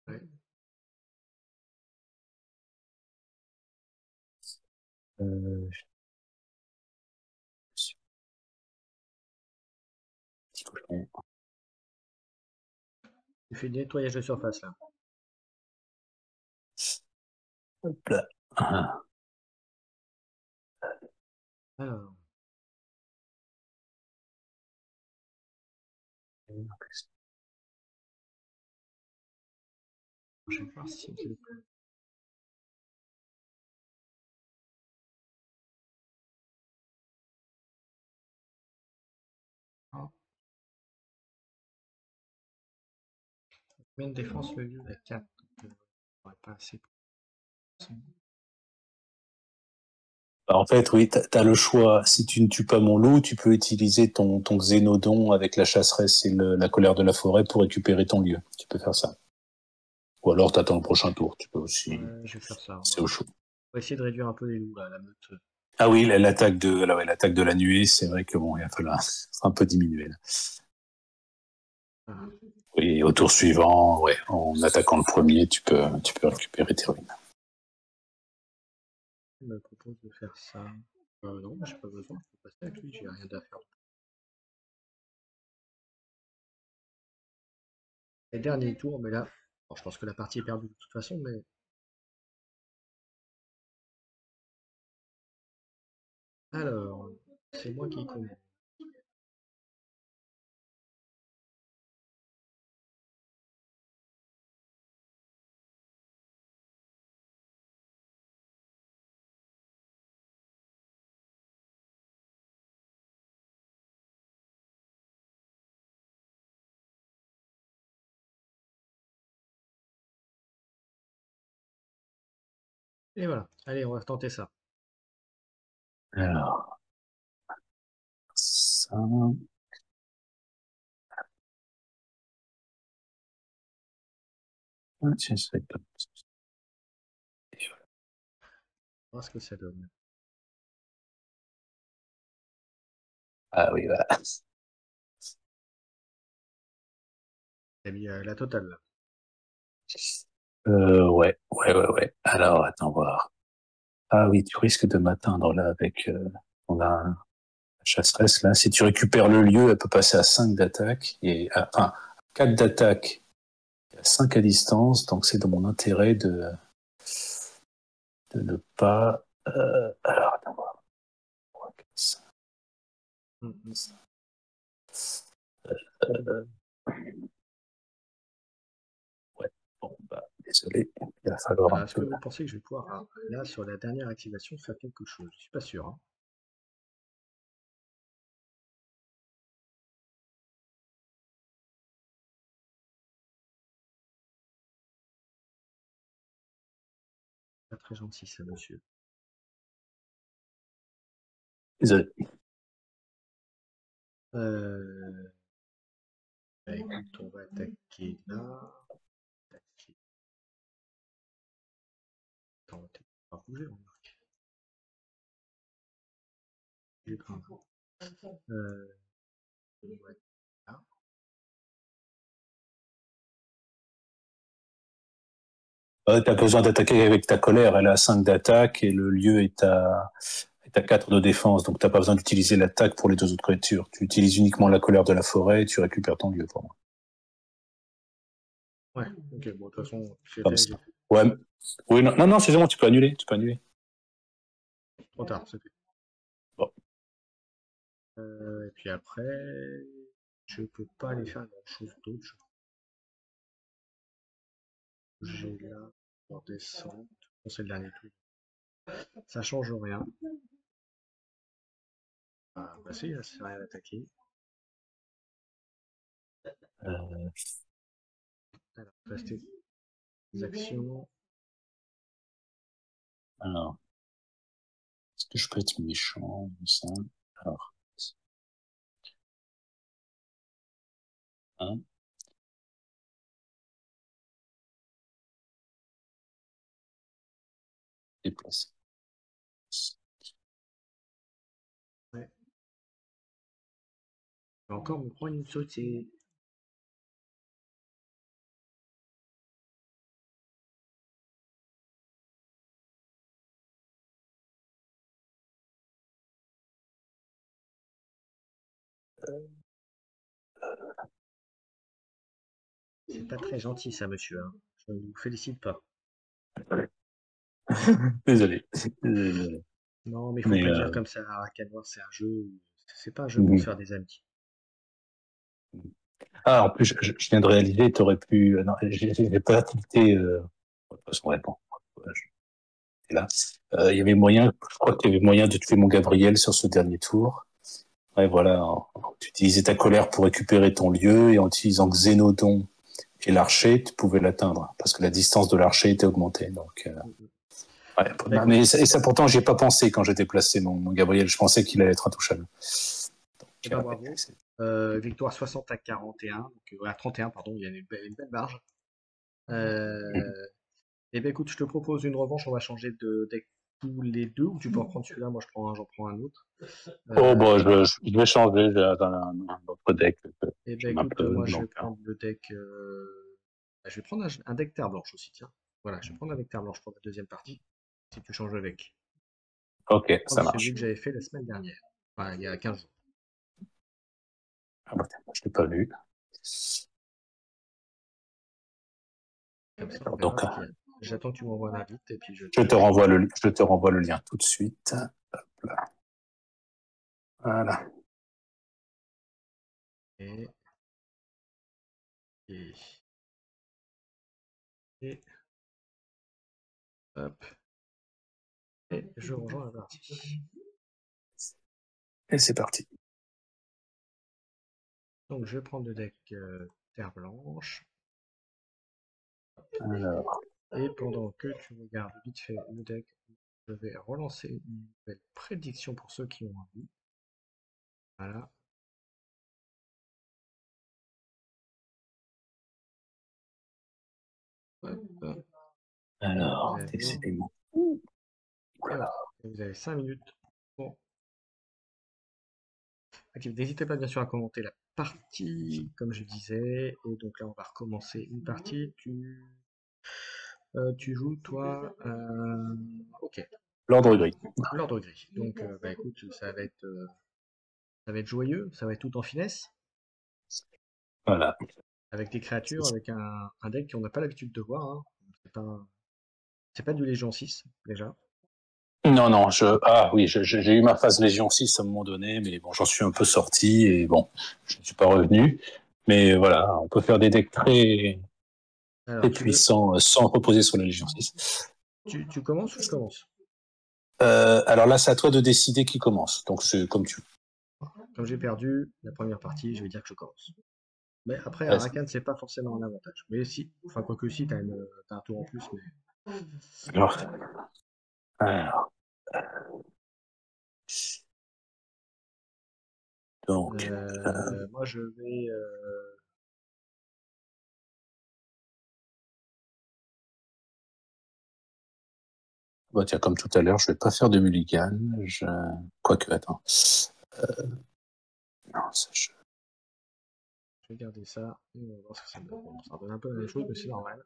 Ouais. euh, petit cochon. Tu fais le nettoyage de surface là. Hop là. Ah, Alors, je vais voir si c'est ah, combien de défense le lieu à 4. Donc, pas assez pour bah, en fait, oui, tu as le choix. Si tu ne tues pas mon loup, tu peux utiliser ton xénodon avec la chasseresse et la colère de la forêt pour récupérer ton lieu. Tu peux faire ça. Ou alors tu attends le prochain tour. Tu peux aussi. ouais, je vais faire ça. C'est au chaud. On va essayer de réduire un peu les loups là, la meute. Ah oui, l'attaque de la nuée, c'est vrai que bon, il va falloir un peu diminuer là. Voilà. Oui, au tour suivant, ouais, en attaquant le premier, tu peux récupérer tes ruines. Il me propose de faire ça. Non, j'ai pas besoin, je peux passer avec lui, j'ai rien à faire. Les derniers tours, mais là, bon, je pense que la partie est perdue de toute façon, mais alors, c'est moi qui commence. Et voilà, allez, on va tenter ça. Alors, ça. Ah, tiens, ça va être pas- On va voir ce que ça donne. Ah oui, voilà. J'ai mis la totale là. Ouais. Alors, attends voir. Ah oui, tu risques de m'atteindre là avec on a un chasseresse là. Si tu récupères le lieu, elle peut passer à 5 d'attaque et enfin 4 d'attaque et à 5 à distance. Donc c'est dans mon intérêt de ne pas. Alors attends voir. Hum, hum. Euh, ouais. Bon bah désolé, il va falloir un Est-ce que peu. vous pensez que je vais pouvoir, là, sur la dernière activation, faire quelque chose? Je suis pas sûr, hein. Pas très gentil, ça, monsieur. Désolé. Euh, bah, écoute, on va attaquer là. Attaquer. Attends, on va peut-être pas bouger, remarque. J'ai grave. On va attaquer là. T'as besoin d'attaquer avec ta colère. Elle a 5 d'attaque et le lieu est à 4 de défense. Donc t'as pas besoin d'utiliser l'attaque pour les deux autres créatures. Tu utilises uniquement la colère de la forêt et tu récupères ton lieu pour moi. Ouais, ok, bon, de toute façon, j'ai Comme fait, ça. j'ai fait. Ouais. Oui, non, c'est bon, tu peux annuler. Tu peux annuler. Trop tard, c'est fait. Bon. Et puis après, je peux pas aller faire grand-chose d'autre. J'ai là, en descente. Bon, c'est le dernier tour. Ça change rien. Ah, bah si, là, c'est rien d'attaquer. Euh, Alors, rester des actions. alors, est-ce que je peux être méchant comme ça? Alors, Hein, déplacer. Ouais. Je vais encore me prendre une sautée. C'est pas très gentil ça, monsieur, hein. Je ne vous félicite pas. Désolé. Désolé. Non, mais faut Mais pas dire comme ça. Arcade War, c'est un jeu. C'est pas un jeu pour se mhm. faire des amis. Ah, en plus, je viens de réaliser, tu aurais pu. Non, j'ai pas tilté. De toute façon, ouais, bon, j'étais là. Il y avait moyen, je crois qu'il y avait moyen de tuer mon Gabriel sur ce dernier tour. Ouais, voilà. Tu utilisais ta colère pour récupérer ton lieu et en utilisant Xénodon et l'archer, tu pouvais l'atteindre parce que la distance de l'archer était augmentée. Donc, Mhm. ouais. Bah Mais écoute, et ça pourtant, j'y ai pas pensé quand j'ai déplacé mon Gabriel. Je pensais qu'il allait être intouchable. eh Donc, ben bravo. Victoire 60 à 41, donc à 31, pardon, il y a une belle marge. Eh ben écoute, je te propose une revanche, on va changer de deck tous les deux, ou tu peux en prendre celui-là, moi je prends un, j'en prends un autre. Oh, Euh, bon, je vais changer. J'ai un autre deck. eh ben J'aime un écoute, peu. moi je vais Donc, prendre le deck. Bah, je vais prendre un deck Terre Blanche aussi, tiens. Voilà, je vais prendre un deck Terre Blanche pour la deuxième partie, si tu changes le deck. ok, Prendre ça celui marche. que j'avais fait la semaine dernière, enfin il y a 15 jours. Ah, bah, je l'ai pas vu. Comme ça on verra. Donc, Puis j'attends que tu m'envoies l'invite et puis je te renvoie le lien tout de suite. Hop là. Voilà. et, et, et hop, et je rejoins la partie. Et c'est parti. Donc je vais prendre le deck Terre Blanche. Alors, Et pendant que tu regardes vite fait le deck, je vais relancer une nouvelle prédiction pour ceux qui ont envie. Voilà. Hop, hop. Vous avez, décidément. et voilà. Et vous avez 5 minutes. Bon. Ok, n'hésitez pas bien sûr à commenter la partie, comme je disais. Et donc là, on va recommencer une partie. Tu joues, toi. Ok, L'ordre gris. l'ordre gris. Donc, bah écoute, ça va être joyeux, ça va être tout en finesse. Voilà. Avec des créatures, avec un deck qu'on n'a pas l'habitude de voir, hein. C'est pas du Légion 6, déjà. Non, non, ah oui, j'ai eu ma phase Légion 6 à un moment donné, mais bon, j'en suis un peu sorti et bon, je ne suis pas revenu. Mais voilà, on peut faire des decks très, Alors, très puissants sans reposer sur la Légion 6. tu commences ou je commence? Alors là, c'est à toi de décider qui commence. Donc, c'est comme tu Comme j'ai perdu la première partie, je vais dire que je commence. Mais après, veux. Arakan, c'est pas forcément un avantage. Mais si, enfin, quoique si, t'as un tour en plus, mais. Alors, alors, donc, Moi, je vais. bah, tiens, comme tout à l'heure, je vais pas faire de mulligan. Quoique, attends. Non, ça, Je vais garder ça. Et on va voir ce que ça donne. Bon, ça donne un peu la même chose, mais c'est normal.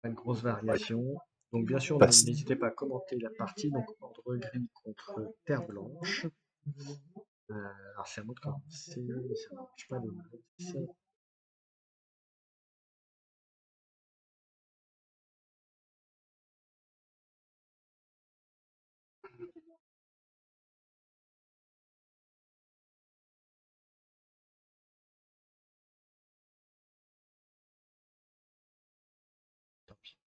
Pas une grosse variation. Donc, bien sûr, passe. n'hésitez pas à commenter la partie. Donc, ordre gris contre terre blanche. Alors, c'est à moi de commencer. Ça marche pas de mal. Tant pis.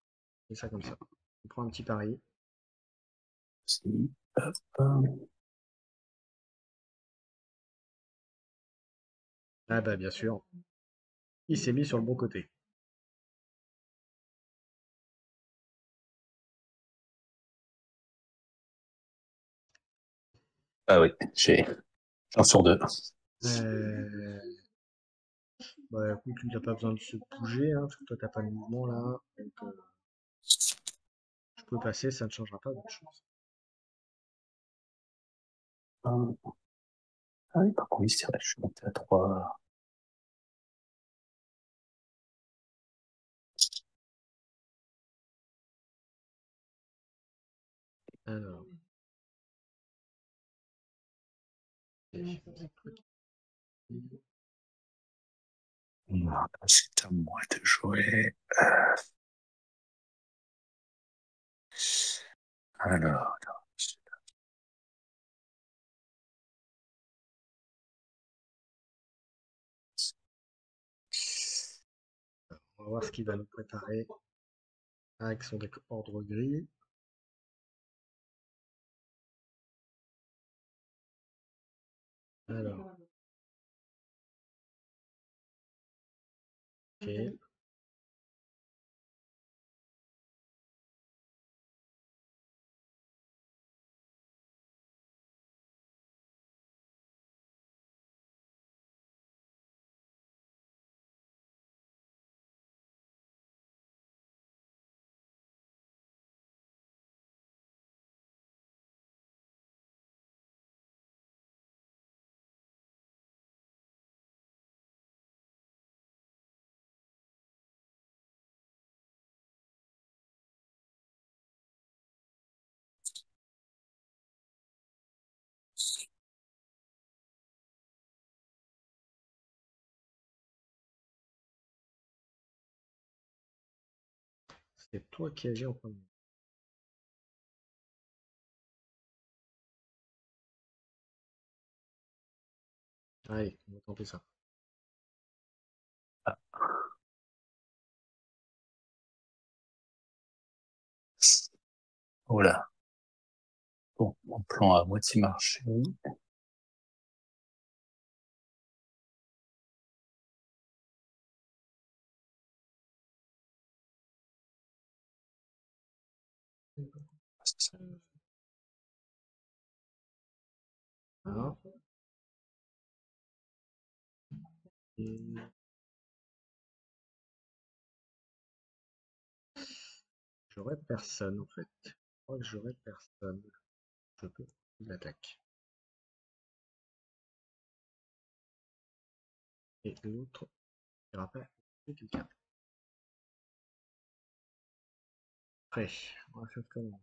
C'est ça comme ça. On prend un petit pari. Si. Hop. Ah bah bien sûr, il s'est mis sur le bon côté. Ah oui, j'ai 1 sur 2. Euh, Bah écoute, il n'a pas besoin de se bouger, hein, parce que toi t'as pas de mouvement là. Donc je peux passer, ça ne changera pas grand-chose. Ah oui, par contre, oui, c'est vrai, je suis monté à 3. Alors, c'est toi qui- Non, c'est à moi de jouer. Alors, on va voir ce qu'il va nous préparer avec son ordre gris. Alors, ok. C'est toi qui agis en premier. Allez, on va tenter ça. voilà. Bon, mon plan a à moitié marché. Voilà. Et j'aurai personne en fait. Je crois que j'aurai personne. Je peux. Il attaque. Et l'autre, il rappelle quelqu'un. Prêt. On va faire comment?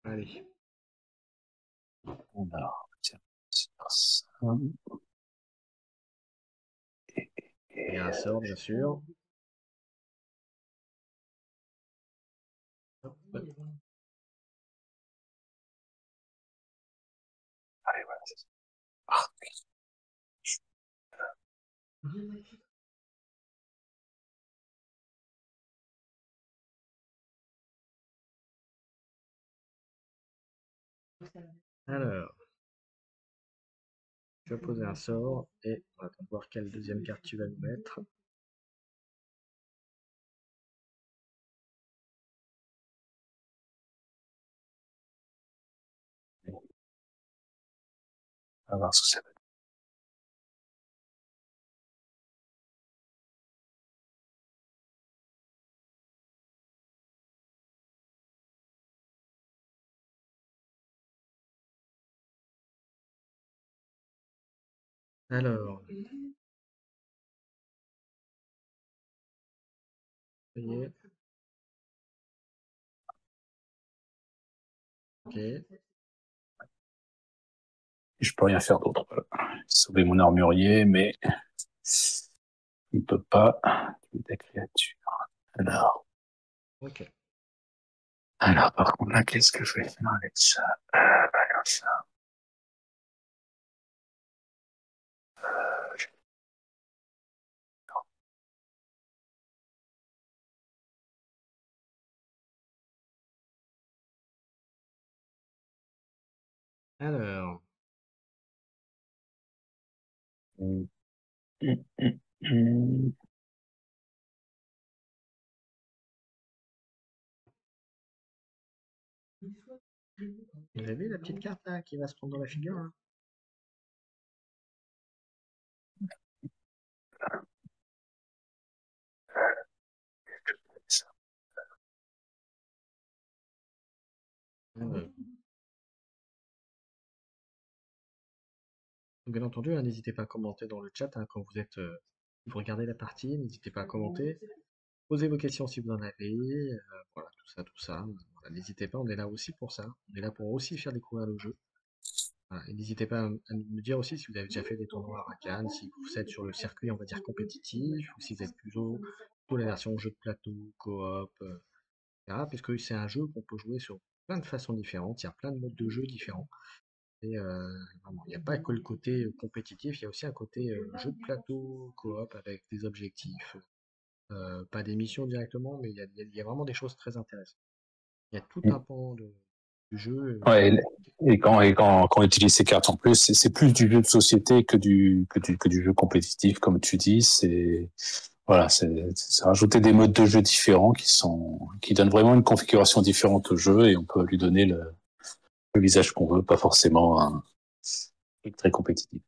Allez. Alors, tiens, sur ça. Il y a un Et, sort, bien sûr. Hop. allez, voilà, c'est ça. Ah, Alors, tu vas poser un sort et on va attendre voir quelle deuxième carte tu vas nous mettre. on va voir ce que ça va Alors, ça y est. Ok. je peux rien faire d'autre. Voilà. Sauver mon armurier, mais il ne peut pas tuer ta créature. Alors, Ok. alors, par contre, là, qu'est-ce que je vais faire avec ça? Alors, ça. euh, Alors, Hum, hum, hum. Vous avez vu la petite carte là qui va se prendre dans la figure là? Euh, Bien entendu, hein, n'hésitez pas à commenter dans le chat hein, quand vous regardez la partie, n'hésitez pas à commenter. Posez vos questions si vous en avez. Voilà, tout ça, tout ça. Voilà, n'hésitez pas, on est là aussi pour ça. On est là pour aussi faire découvrir le jeu. Voilà, et n'hésitez pas à me dire aussi si vous avez déjà fait des tournois à Cannes, si vous êtes sur le circuit, on va dire compétitif, ou si vous êtes plutôt la version jeu de plateau, coop, etc. Puisque c'est un jeu qu'on peut jouer sur plein de façons différentes. Il y a plein de modes de jeu différents. Et vraiment, il n'y a pas que le côté compétitif, il y a aussi un côté jeu de plateau, coop avec des objectifs. Pas des missions directement, mais il y a vraiment des choses très intéressantes. Il y a tout un pan du jeu. Ouais, quand on utilise ces cartes en plus, c'est plus du jeu de société que du jeu compétitif, comme tu dis. Voilà, c'est rajouter des modes de jeu différents qui donnent vraiment une configuration différente au jeu et on peut lui donner le visage qu'on veut, pas forcément un truc très compétitif.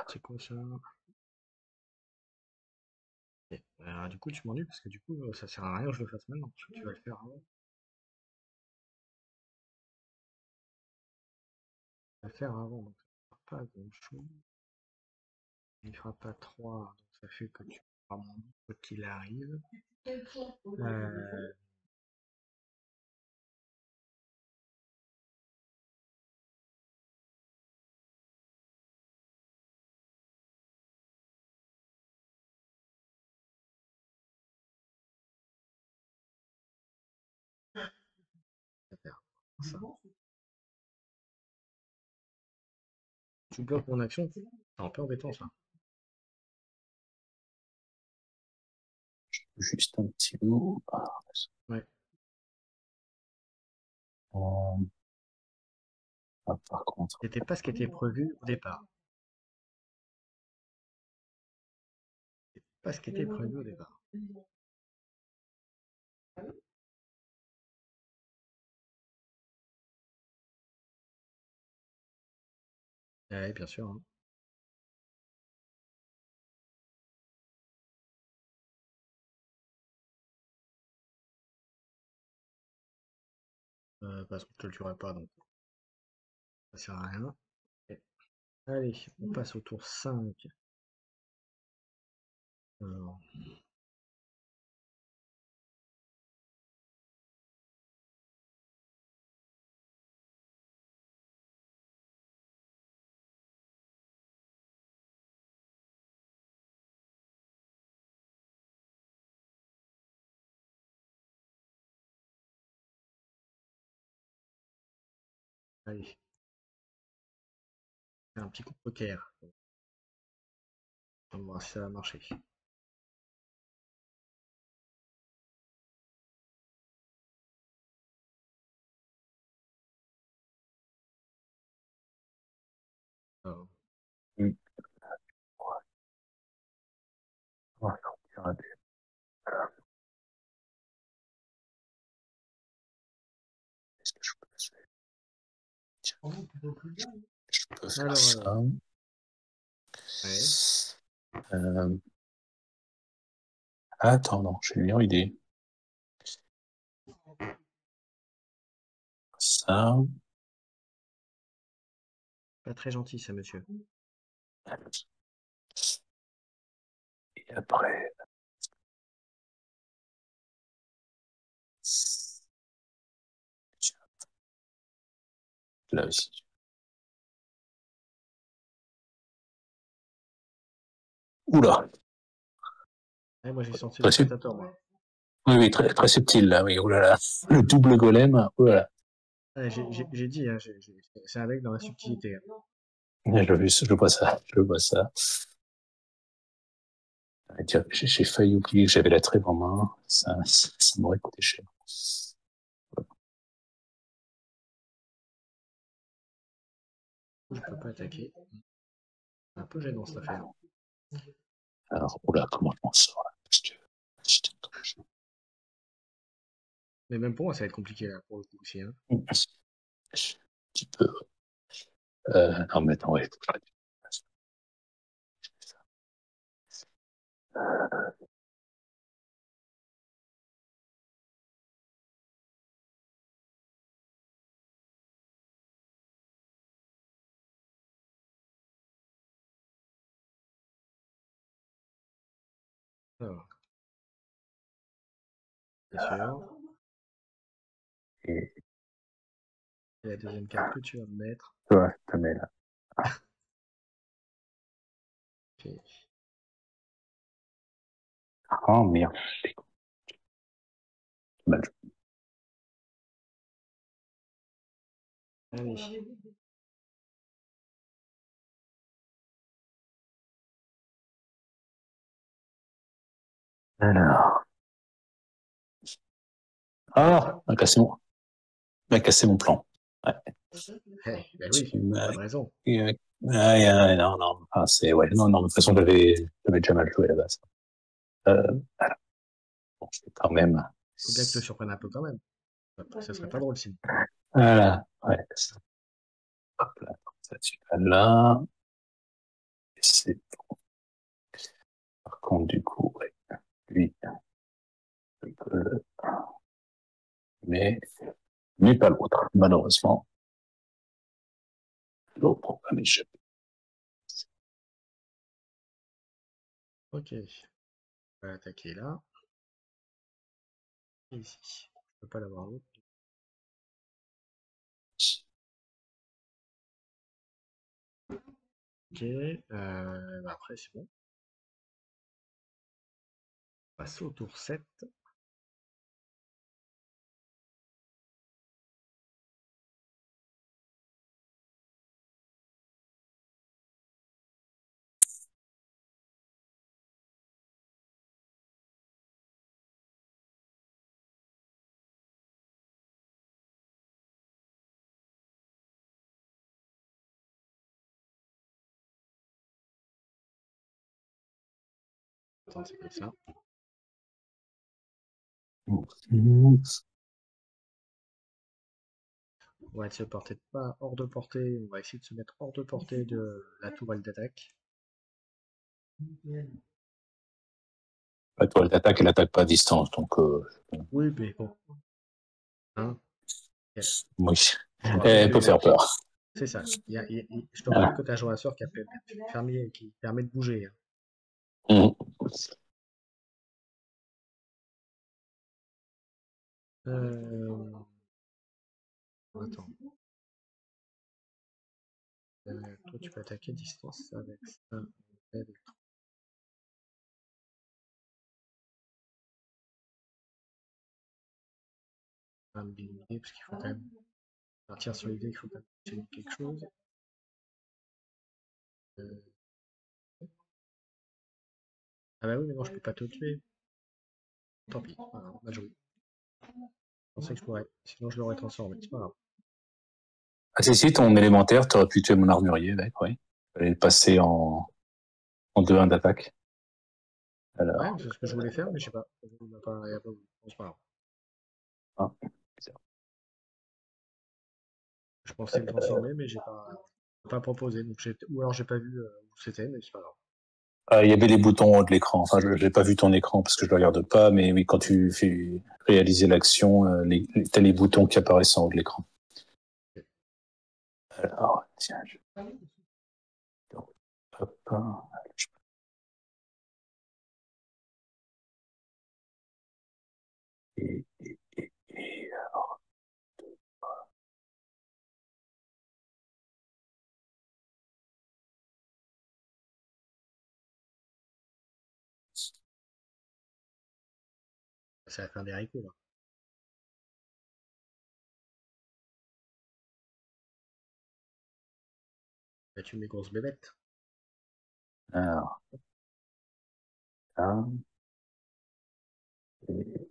C'est quoi ça? Ok. Du coup, tu m'ennuies parce que du coup, ça sert à rien que je le fasse maintenant. Parce que tu vas le faire avant. Tu vas le faire avant, donc ça fera pas grand chose. Il fera pas 3, donc ça fait que tu feras mon quoi qu'il arrive. Euh, ça va faire ça. Tu bloques mon action? C'est un peu embêtant ça. Juste un petit mot. Ouais. Par contre, C'était pas ce qui était prévu au départ. Pas ce qui était prévu au départ. Ouais, bien sûr, hein. Parce que je le tuerai pas, donc ça sert à rien. Ok. Allez, on passe au tour 5. Alors, allez, faire un petit coup de poker. On va voir si ça va marcher. Alors, est-ce que je peux faire alors, ça? ouais. Euh, Attends, non, j'ai une meilleure idée. Ça, Pas très gentil, ça, monsieur. et après, là aussi. Oula, Ouais, moi, j'ai senti le très spectateur, moi. oui, oui, très, très subtil là, oui, oulala. Le double golem, oulala. Ouais, j'ai dit, hein, c'est un deck dans la subtilité, hein. Je vois ça, je vois ça. Tiens, j'ai failli oublier que j'avais la trêve en main. Ça m'aurait coûté cher. Je peux pas attaquer. C'est un peu gênant cette affaire. Alors, oula, comment je m'en sors là? Mais même pour moi, ça va être compliqué là, pour le coup aussi. Hein. Un petit peu. Non, mais attends, ouais, faut que j'arrête. Alors, bien sûr. Et Et la deuxième carte que tu vas me mettre. toi, te mets là. Ok. Oh merde, c'est mal joué. Allez. Alors. Ah, m'a cassé mon plan. Ouais. Ben oui, pas de raison. Non, non, ah, c'est, ouais, non, non, de toute façon, j'avais déjà mal joué à la base. Voilà. Bon, c'est quand même, Faut bien que je te surprenne un peu quand même. Ça serait pas drôle sinon. voilà, ouais. Hop là, ça, tu vas là. Et c'est, par contre, du coup, ouais, lui, je peux mais, mais pas l'autre, malheureusement. L'autre programme échappé. Ok. On va attaquer là. Et ici. Je peux pas l'avoir l'autre. Ok. Après, c'est bon. On passe au tour 7. Attends, c'est comme ça. On va se porter pas hors de portée. On va essayer de se mettre hors de portée de la tourelle d'attaque. La toile d'attaque, elle attaque pas à distance, donc, Oui, mais bon. Hein, oui. je te rappelle Elle peut que faire peur. c'est ça. Je te rappelle Voilà. que tu as joué un sort qui permet de bouger. Hein. Mhm. Attends. Toi, tu peux attaquer à distance avec ça. Avec un billet, parce qu'il faut quand même partir sur l'idée qu'il faut quand même obtenir quelque chose. Euh, Ah bah oui, mais non, je peux pas te tuer. Tant pis, voilà, on a joué. Je pensais que je pourrais, sinon je l'aurais transformé, c'est pas grave. Ah, si, ton élémentaire, t'aurais pu tuer mon armurier avec, oui. Fallait le passer en 2-1 d'attaque. Ouais, Alors, c'est ce que je voulais faire, mais je sais pas. Il a pas voulu. Bon, c'est pas grave. hein. Je pensais le transformer, mais j'ai pas proposé. Donc ou alors j'ai pas vu où c'était, mais c'est pas grave. Il y avait les boutons en haut de l'écran. Enfin, je n'ai pas vu ton écran parce que je ne le regarde pas, mais oui, quand tu fais réaliser l'action, t'as les boutons qui apparaissent en haut de l'écran. Alors, tiens, hop, et C'est la fin des haricots, là. Là, tu mes grosses bébêtes. alors, là, et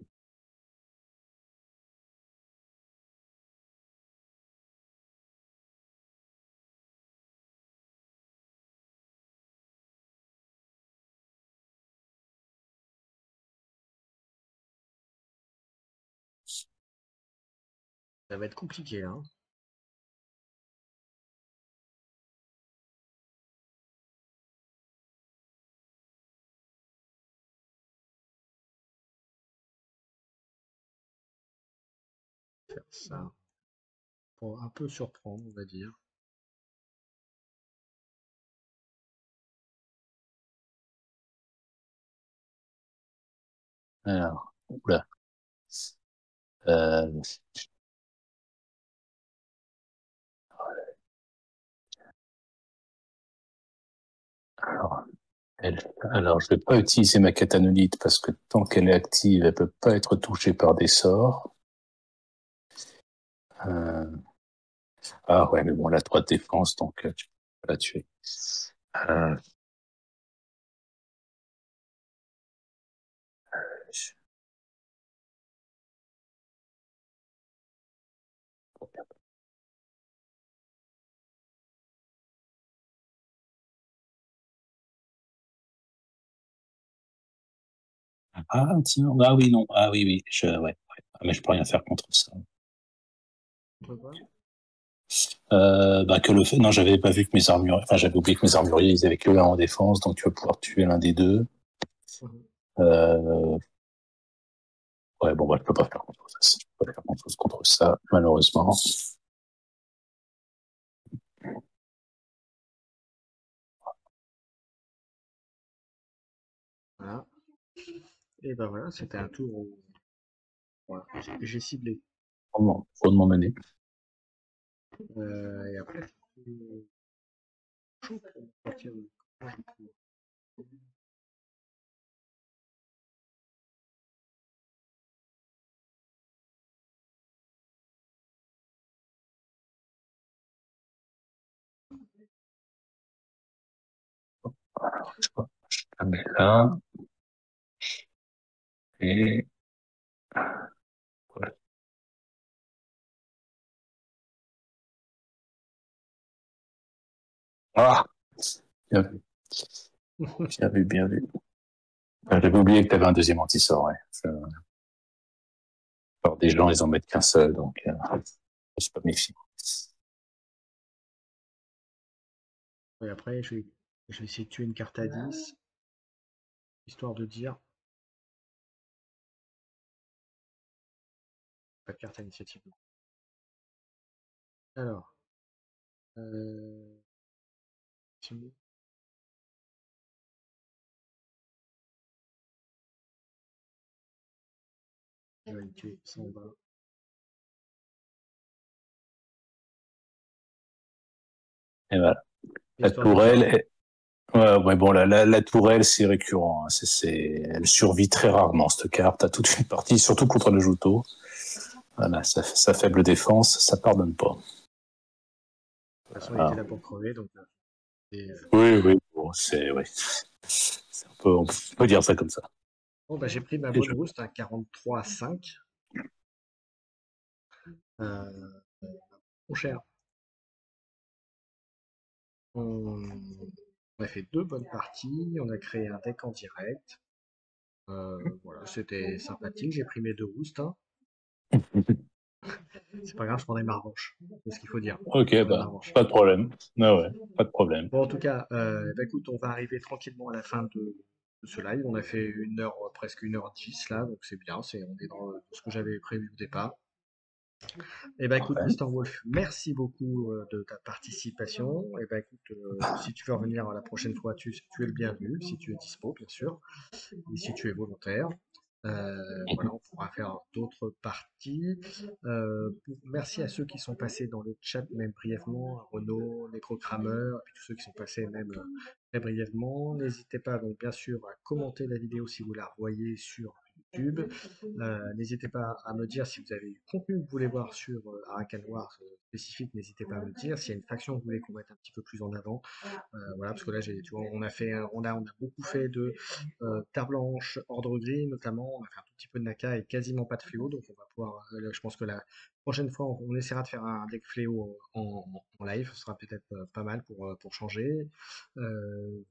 Ça va être compliqué, là, hein. Faire ça pour un peu surprendre, on va dire. Alors, oula. Euh, alors, alors, je vais pas utiliser ma catanolite parce que tant qu'elle est active, elle peut pas être touchée par des sorts. Euh, Ah ouais, mais bon, elle a 3 de défense, donc tu peux pas la tuer. Euh, Ah, tiens, ah oui, non, ah oui, oui, ouais, ouais. Ah, mais je peux rien faire contre ça. Contre quoi? Bah, que le fait, non, j'avais pas vu que mes armuriers, enfin, j'avais oublié que mes armuriers, ils avaient que 1 en défense, donc tu vas pouvoir tuer l'un des deux. Mhm. Euh, ouais, bon, bah, je peux pas faire contre ça. Je peux pas faire contre ça, malheureusement. Voilà. Et ben voilà, c'était un tour où voilà, j'ai ciblé. Faut de m'emmener. Et après, chaud pour sortir le Je sais pas, je la mets là, et, voilà. Ah! Bien vu. Bien vu, bien vu. J'avais oublié que tu avais un deuxième anti-sort, ouais. Alors, des gens, ils en mettent qu'un seul, donc je suis pas méfiant. Et après, je vais essayer de tuer une carte à 10, histoire de dire pas de carte à initiative. Alors, euh, Timo, je vais le tuer, ça on va. Et voilà. La Histoire de dire, tourelle, ouais, ouais, bon, la tourelle, c'est récurrent, hein. Elle survit très rarement, cette carte, à toute une partie, surtout contre le Juto. Voilà, sa faible défense, ça pardonne pas. de toute façon, il était Ah. là pour crever, donc et, Oui, oui, bon, oui. On peut dire ça comme ça. bon, bah, j'ai pris ma Et bonne rousse, un 43,5. Mon cher, on a fait 2 bonnes parties, on a créé un deck en direct. Voilà, c'était sympathique. J'ai pris mes 2 roustes, hein. C'est pas grave, je prendrai ma revanche. C'est ce qu'il faut dire. Ok, Je prendrai ma bah, revanche. pas de problème. Ah ouais, pas de problème. Bon, en tout cas, bah, écoute, on va arriver tranquillement à la fin de ce live. On a fait une heure, presque 1h10 là, donc c'est bien. On est dans ce que j'avais prévu au départ. Et ben écoute, Ouais. Mister Wolf, merci beaucoup de ta participation. Et ben écoute, si tu veux revenir la prochaine fois, tu es le bienvenu, si tu es dispo, bien sûr, et si tu es volontaire. Voilà, on pourra faire d'autres parties. Merci à ceux qui sont passés dans le chat, même brièvement, à Renaud, Necrocrameur, et puis tous ceux qui sont passés même très brièvement. N'hésitez pas donc bien sûr à commenter la vidéo si vous la revoyez sur YouTube. N'hésitez pas à me dire si vous avez du contenu que vous voulez voir sur Arakan Wars spécifique, n'hésitez pas à me le dire. S'il y a une faction que vous voulez qu'on mette un petit peu plus en avant, voilà, parce que là, tu vois, on a beaucoup fait de Terre Blanche, Ordre Gris notamment. On a fait un tout petit peu de Naka et quasiment pas de Fléau, donc on va pouvoir. Je pense que la prochaine fois, on essaiera de faire un deck Fléau en live. Ce sera peut-être pas mal pour changer.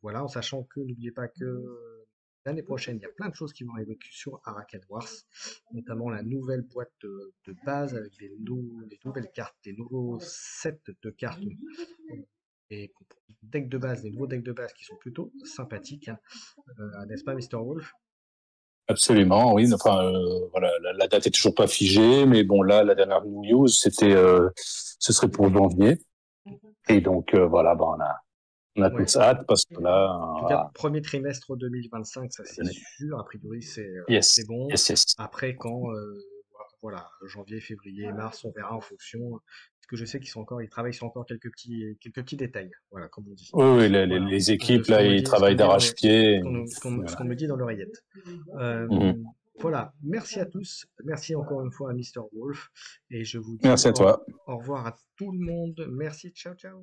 Voilà, en sachant que n'oubliez pas que l'année prochaine, il y a plein de choses qui vont arriver sur Arcade Wars, notamment la nouvelle boîte de base avec des nouvelles cartes, des nouveaux sets de cartes et decks de base, des nouveaux decks de base qui sont plutôt sympathiques, hein. N'est-ce pas, Mister Wolf? Absolument, oui. Enfin, voilà, la date est toujours pas figée, mais bon, là, la dernière news, ce serait pour janvier. Et donc, voilà, on a Ouais. tous hâte parce que là, En tout cas, voilà. premier trimestre 2025, ça c'est sûr. A priori, c'est Yes, bon. yes, yes. Après, quand, voilà, janvier, février, mars, on verra en fonction. Parce que je sais ils travaillent sur encore quelques petits détails. Voilà, comme on dit. Oui, oui, Voilà. les Ce équipes, qu'on là, me ils dit, ce qu'on travaillent me dit dans les, d'arrache-pied. ce Voilà. qu'on me dit dans l'oreillette. Mhm. Voilà. Merci à tous. Merci encore une fois à Mister Wolf. Et je vous dis Merci à toi. au revoir à tout le monde. Merci. Ciao, ciao.